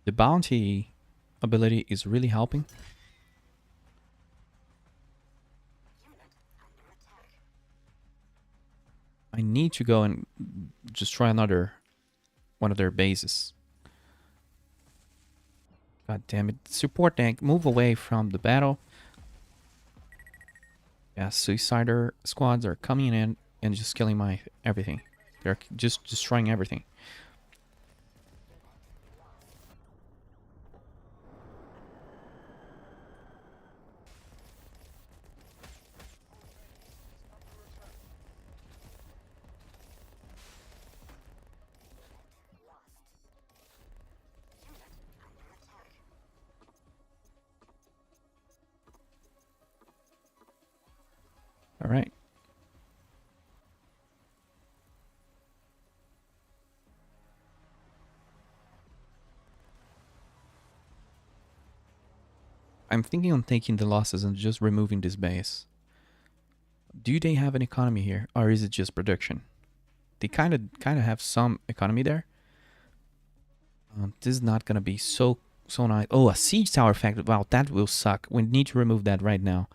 The bounty ability is really helping. I need to go and just try another one of their bases. God damn it. Support tank, move away from the battle. Yeah, suicider squads are coming in. and just killing my everything. They're just destroying everything. All right. I'm thinking on taking the losses and just removing this base. Do they have an economy here, or is it just production? They kind of have some economy there. This is not gonna be so nice. Oh, a siege tower effect. Wow, that will suck. We need to remove that right now.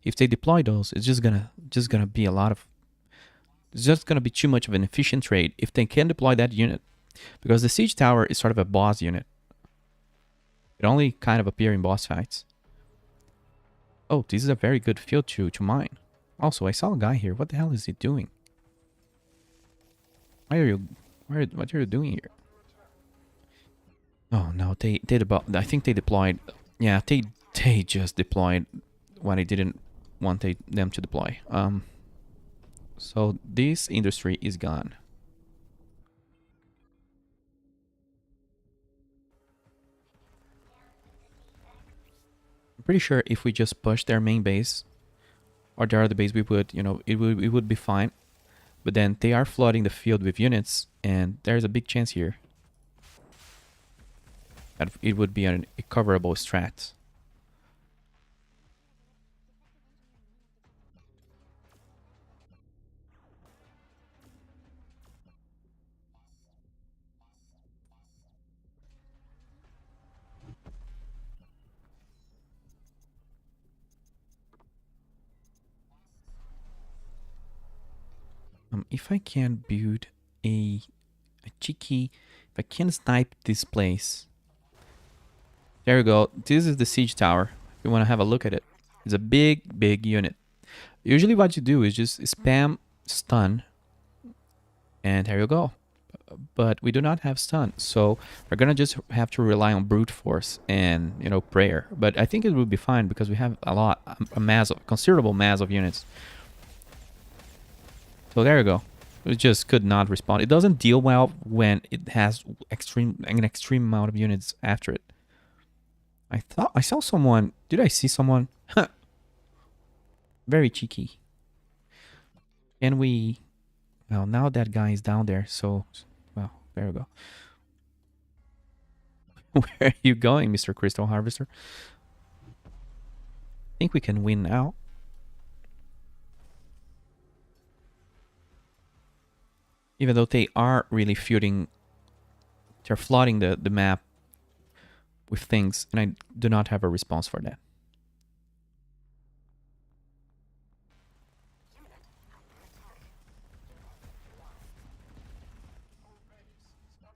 If they deploy those, it's just gonna be a lot of. It's just gonna be too much of an efficient trade if they can deploy that unit, because the siege tower is sort of a boss unit. It only kind of appear in boss fights. Oh, this is a very good field to mine. Also, I saw a guy here. What the hell is he doing? What are you doing here? Oh no, I think they deployed. Yeah, they just deployed what I didn't want them to deploy. So this industry is gone. I'm pretty sure if we just push their main base or their other base, we would, it would be fine. But then they are flooding the field with units, and there's a big chance here that it would be a coverable strat. If I can build a cheeky, if I can snipe this place. There we go. This is the siege tower. If you want to have a look at it, it's a big unit. Usually what you do is just spam stun, and there you go. But we do not have stun, so we're gonna just have to rely on brute force and prayer. But I think it will be fine because we have a considerable mass of units. So there you go. It just could not respond. It doesn't deal well when it has an extreme amount of units after it. I thought I saw someone. Did I see someone? Very cheeky. Can we? Well, now that guy is down there, so well, there we go. Where are you going, Mr. Crystal Harvester? I think we can win now. Even though they are really flooding the map with things, and I do not have a response for that.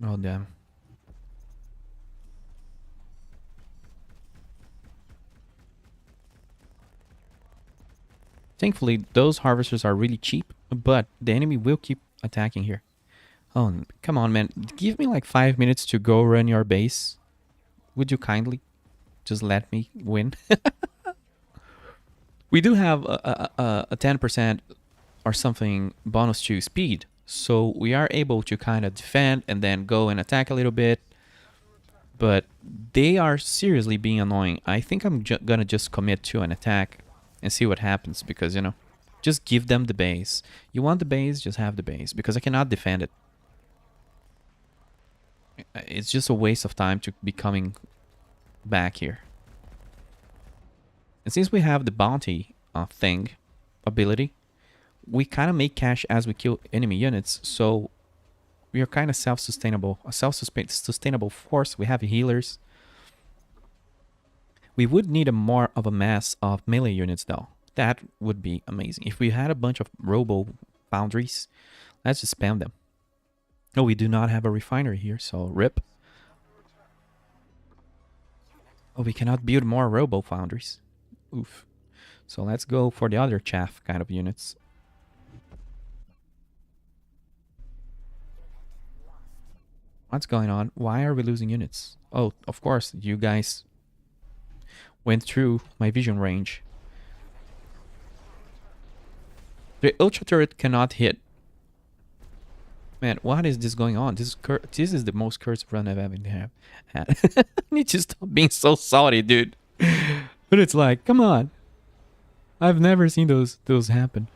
Oh, damn. Thankfully, those harvesters are really cheap, but the enemy will keep attacking here. Oh, come on, man. Give me like 5 minutes to go run your base. Would you kindly just let me win? We do have a 10% or something bonus to speed. So we are able to kind of defend and then go and attack a little bit. But they are seriously being annoying. I think I'm gonna just commit to an attack and see what happens. Because, just give them the base. You want the base, just have the base. Because I cannot defend it. It's just a waste of time to be coming back here. And since we have the bounty thing ability, we kind of make cash as we kill enemy units. So we are kind of self-sustainable. A self-sustainable force. We have healers. We would need more of a mass of melee units though. That would be amazing. If we had a bunch of robo foundries, let's just spam them. Oh, we do not have a refinery here, so rip. Oh, we cannot build more robo foundries. Oof. So let's go for the other chaff kind of units. What's going on? Why are we losing units? Oh, of course, you guys went through my vision range. The ultra turret cannot hit. Man, what is this going on? This is the most cursed run I've ever had. I need to stop being so salty, dude. But it's like, come on. I've never seen those happen.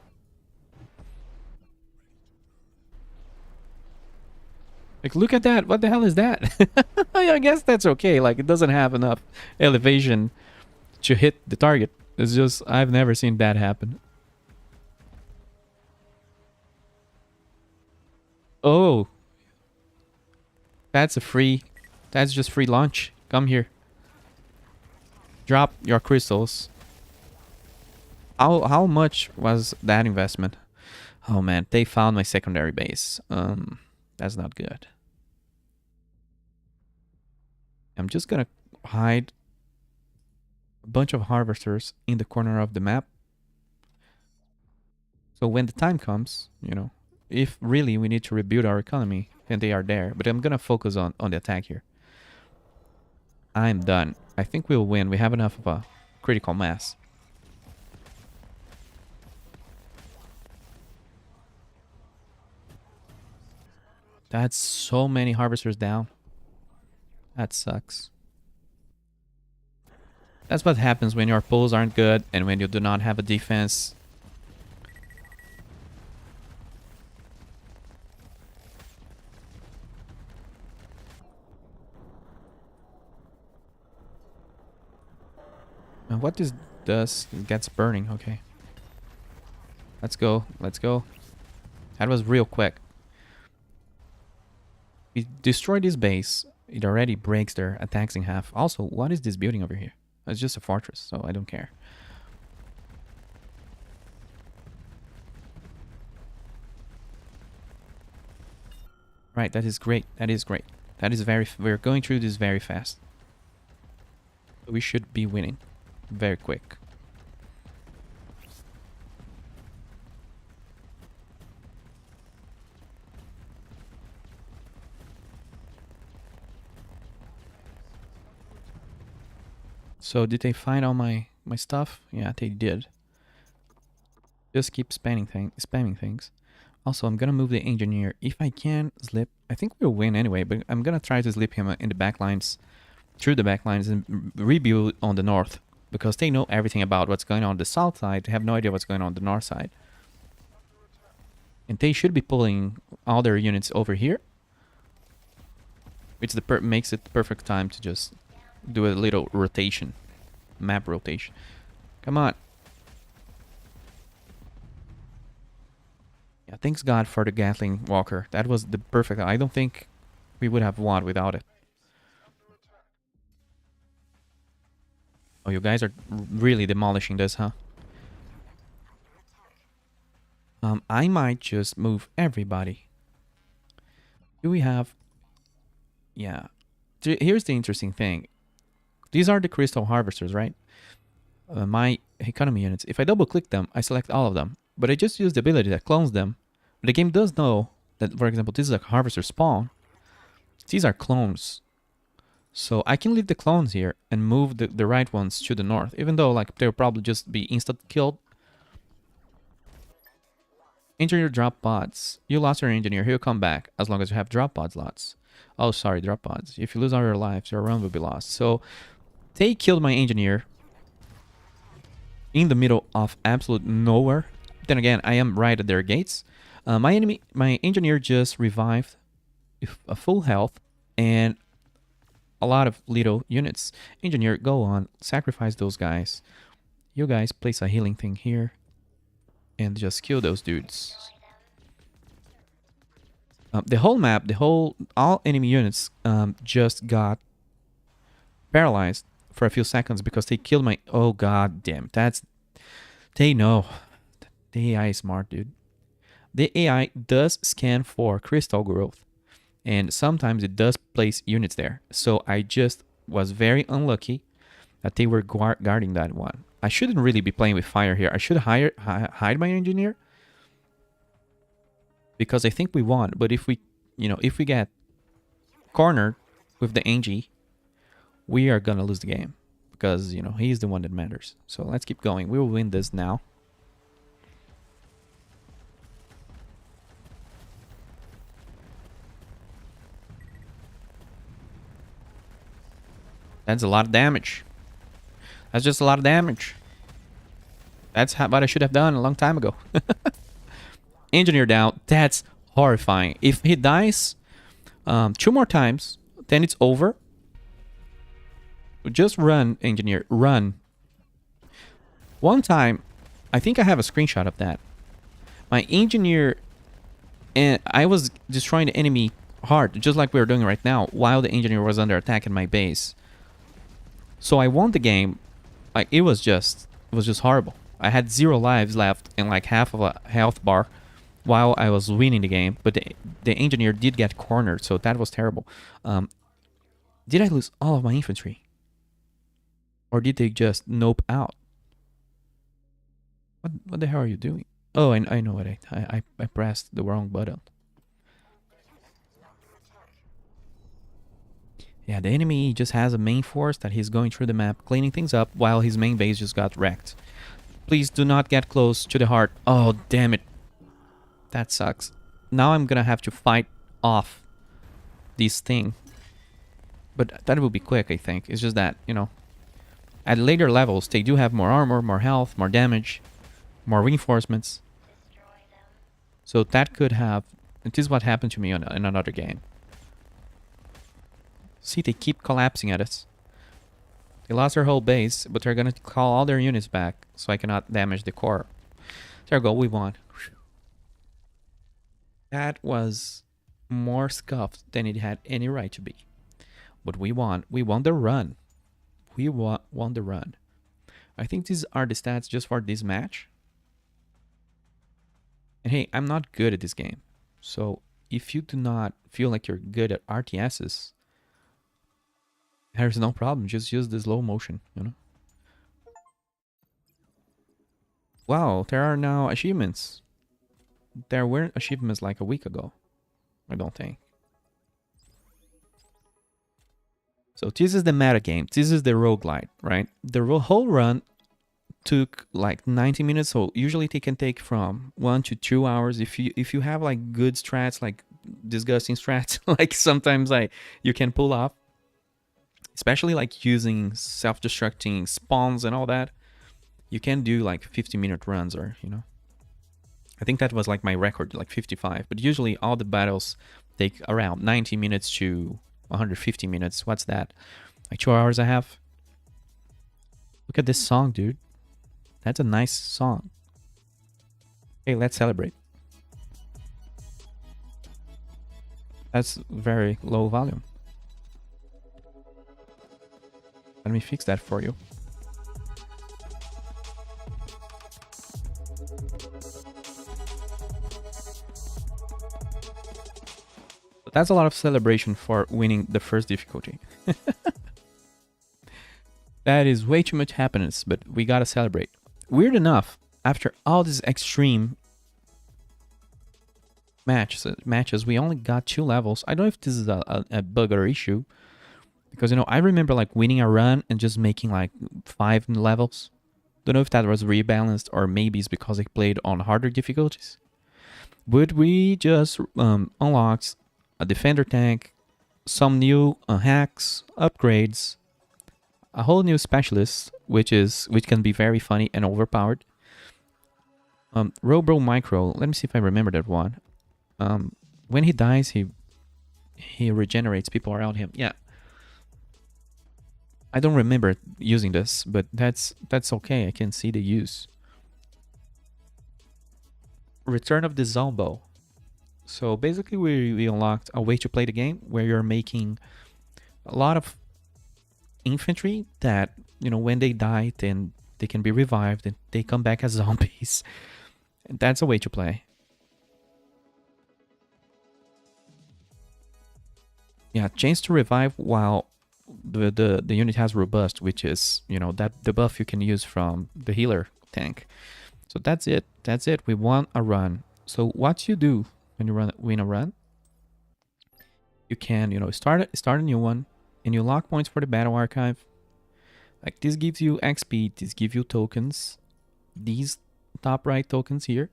Like, look at that. What the hell is that? I guess that's okay. Like, it doesn't have enough elevation to hit the target. It's just, I've never seen that happen. Oh. That's just free launch. Come here. Drop your crystals. How much was that investment? Oh man, they found my secondary base. That's not good. I'm just gonna hide a bunch of harvesters in the corner of the map. So when the time comes, you know, if really we need to rebuild our economy, and they are there. But I'm gonna focus on the attack here. I'm done. I think we'll win. We have enough of a critical mass. That's so many harvesters down. That sucks. That's what happens when your pulls aren't good and when you do not have a defense. Now what this does, it gets burning. Okay. Let's go. Let's go. That was real quick. We destroy this base. It already breaks their attacks in half. Also, what is this building over here? It's just a fortress, so I don't care. Right, that is great. That is great. That is we're going through this very fast. We should be winning very quick. So did they find all my stuff? Yeah, they did. Just keep spamming things. Also, I'm gonna move the engineer. If I can slip, I think we'll win anyway, but I'm gonna try to slip him in the backlines, through the backlines, and rebuild on the north, because they know everything about what's going on the south side. They have no idea what's going on the north side. And they should be pulling all their units over here, which makes it the perfect time to just do a little rotation, map rotation. Come on. Yeah, thanks God for the Gatling Walker. That was the perfect. I don't think we would have won without it. Oh, you guys are really demolishing this, huh? I might just move everybody. Do we have... Yeah. Here's the interesting thing. These are the crystal harvesters, right? My economy units. If I double click them, I select all of them. But I just use the ability that clones them. The game does know that, for example, this is a harvester spawn. These are clones. So I can leave the clones here and move the right ones to the north. Even though like they'll probably just be instant killed. Engineer drop pods. You lost your engineer. He'll come back as long as you have drop pod slots. Oh, sorry, drop pods. If you lose all your lives, your run will be lost. So they killed my engineer in the middle of absolute nowhere. Then again, I am right at their gates. My engineer just revived a full health and a lot of little units. Engineer, go on, sacrifice those guys. You guys place a healing thing here and just kill those dudes. The whole map, all enemy units just got paralyzed for a few seconds because they killed my... Oh, god damn. They know. The AI is smart, dude. The AI does scan for crystal growth. And sometimes it does place units there. So I just was very unlucky that they were guarding that one. I shouldn't really be playing with fire here. I should hide my engineer. Because I think we won. But if we get cornered with the Angie, we are gonna lose the game because you know he's the one that matters. So let's keep going. We will win this now. That's a lot of damage. That's just a lot of damage. That's what I should have done a long time ago. Engineer down. That's horrifying. If he dies 2 more times, then it's over. Just run, engineer. Run. One time, I think I have a screenshot of that. My engineer, and I was destroying the enemy hard, just like we're doing right now, while the engineer was under attack in my base. So I won the game. Like it was just horrible. I had 0 lives left and like half of a health bar while I was winning the game. But the engineer did get cornered, so that was terrible. Did I lose all of my infantry? Or did they just nope out? What the hell are you doing? Oh, I know what I pressed the wrong button. Yeah, the enemy just has a main force that he's going through the map, cleaning things up, while his main base just got wrecked. Please do not get close to the heart. Oh, damn it. That sucks. Now I'm gonna have to fight off this thing. But that will be quick, I think. It's just that, you know, at later levels, they do have more armor, more health, more damage, more reinforcements. So that could have... It is what happened to me in another game. See, they keep collapsing at us. They lost their whole base, but they're gonna call all their units back, so I cannot damage the core. There we go, we won. That was more scuffed than it had any right to be. But we won. We won the run. We won the run. I think these are the stats just for this match. And hey, I'm not good at this game. So if you do not feel like you're good at RTSs, there's no problem. Just use the slow motion, you know. Wow, there are now achievements. There weren't achievements like a week ago, I don't think. So this is the meta game. This is the roguelite, right? The whole run took like 90 minutes. So usually they can take from 1 to 2 hours. If you have like good strats, like disgusting strats, like sometimes you can pull off. Especially like using self-destructing spawns and all that. You can do like 50-minute runs or, you know. I think that was like my record, like 55. But usually all the battles take around 90 minutes to 150 minutes. What's that? Like 2 hours I have. Look at this song, dude. That's a nice song. Hey, let's celebrate. That's very low volume. Let me fix that for you. But that's a lot of celebration for winning the first difficulty. That is way too much happiness, but we gotta celebrate. Weird enough, after all these extreme matches, we only got 2 levels. I don't know if this is a bug or issue. Because, you know, I remember like winning a run and just making like 5 levels. Don't know if that was rebalanced or maybe it's because I played on harder difficulties. But we just unlocked a defender tank, some new hacks, upgrades, a whole new specialist, which can be very funny and overpowered. Robro Micro, let me see if I remember that one. When he dies, he regenerates people around him. Yeah. I don't remember using this, but that's okay. I can see the use. Return of the Zombo. So basically we unlocked a way to play the game where you're making a lot of infantry that, you know, when they die, then they can be revived and they come back as zombies. And that's a way to play. Yeah, chance to revive while the unit has robust, which is, you know, that the buff you can use from the healer tank. So that's it. That's it. We won a run. So what you do when you win a run you can, start a new one, and you lock points for the battle archive. Like this gives you XP, this gives you tokens, these top right tokens here.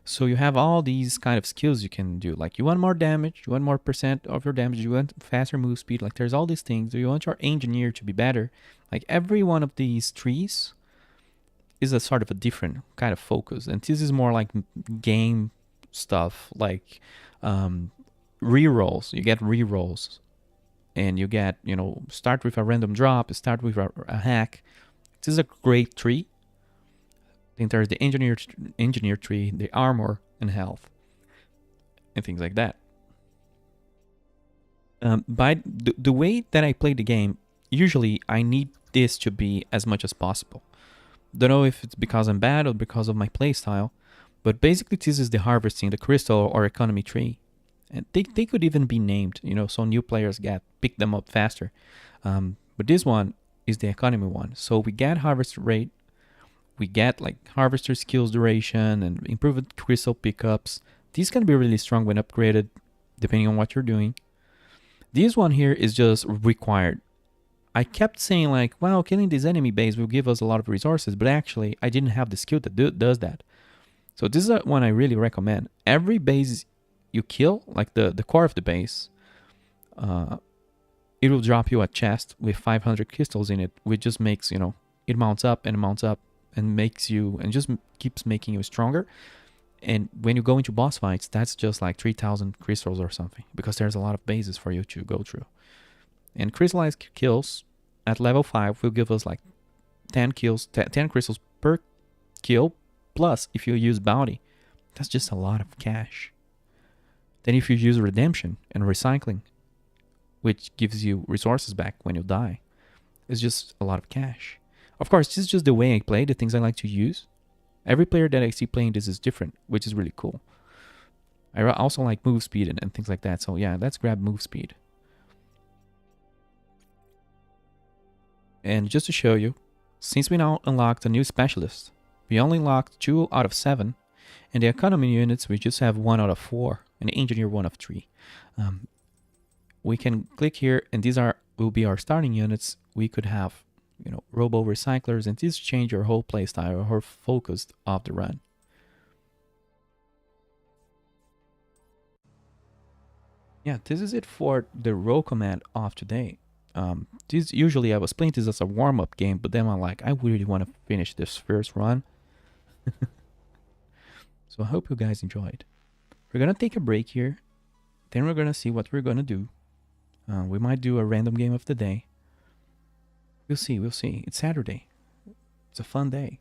So you have all these kind of skills you can do. Like you want more damage, you want more percent of your damage, you want faster move speed. Like there's all these things. You want your engineer to be better. Like every one of these trees is a sort of a different kind of focus. And this is more like game stuff, like rerolls. You get rerolls. And you get, start with a random drop, start with a hack. This is a great tree. Then there's the engineer tree, the armor and health, and things like that. By the way that I play the game, usually I need this to be as much as possible. Don't know if it's because I'm bad or because of my playstyle, but basically this is the harvesting, the crystal or economy tree. And they could even be named, so new players pick them up faster. But this one is the economy one. So we get harvest rate, we get like harvester skills duration and improved crystal pickups. These can be really strong when upgraded, depending on what you're doing. This one here is just required. I kept saying like, well, killing this enemy base will give us a lot of resources, but actually I didn't have the skill that does that. So this is one I really recommend. Every base you kill, like the core of the base, it will drop you a chest with 500 crystals in it, which just makes, it mounts up and mounts up and makes you, and just keeps making you stronger. And when you go into boss fights, that's just like 3,000 crystals or something, because there's a lot of bases for you to go through. And crystallized kills at level 5 will give us like 10 kills, 10 crystals per kill, plus if you use bounty, that's just a lot of cash. Then if you use redemption and recycling, which gives you resources back when you die, it's just a lot of cash. Of course, this is just the way I play, the things I like to use. Every player that I see playing this is different, which is really cool. I also like move speed and things like that. So yeah, let's grab move speed. And just to show you, since we now unlocked a new specialist, we only unlocked 2 out of 7. And the economy units, we just have 1 out of 4. And the engineer 1 of 3. We can click here, and these will be our starting units. We could have, robo recyclers, and this change your whole playstyle or whole focus of the run. Yeah, this is it for the roll command of today. This usually I was playing this as a warm-up game, but then I'm like, I really want to finish this first run. So I hope you guys enjoyed. We're gonna take a break here. Then we're gonna see what we're gonna do. We might do a random game of the day. We'll see. It's Saturday. It's a fun day.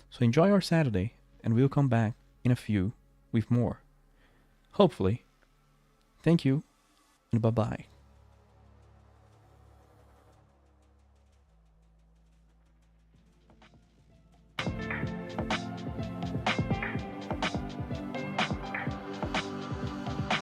So enjoy our Saturday, and we'll come back in a few with more. Hopefully. Thank you, and bye-bye.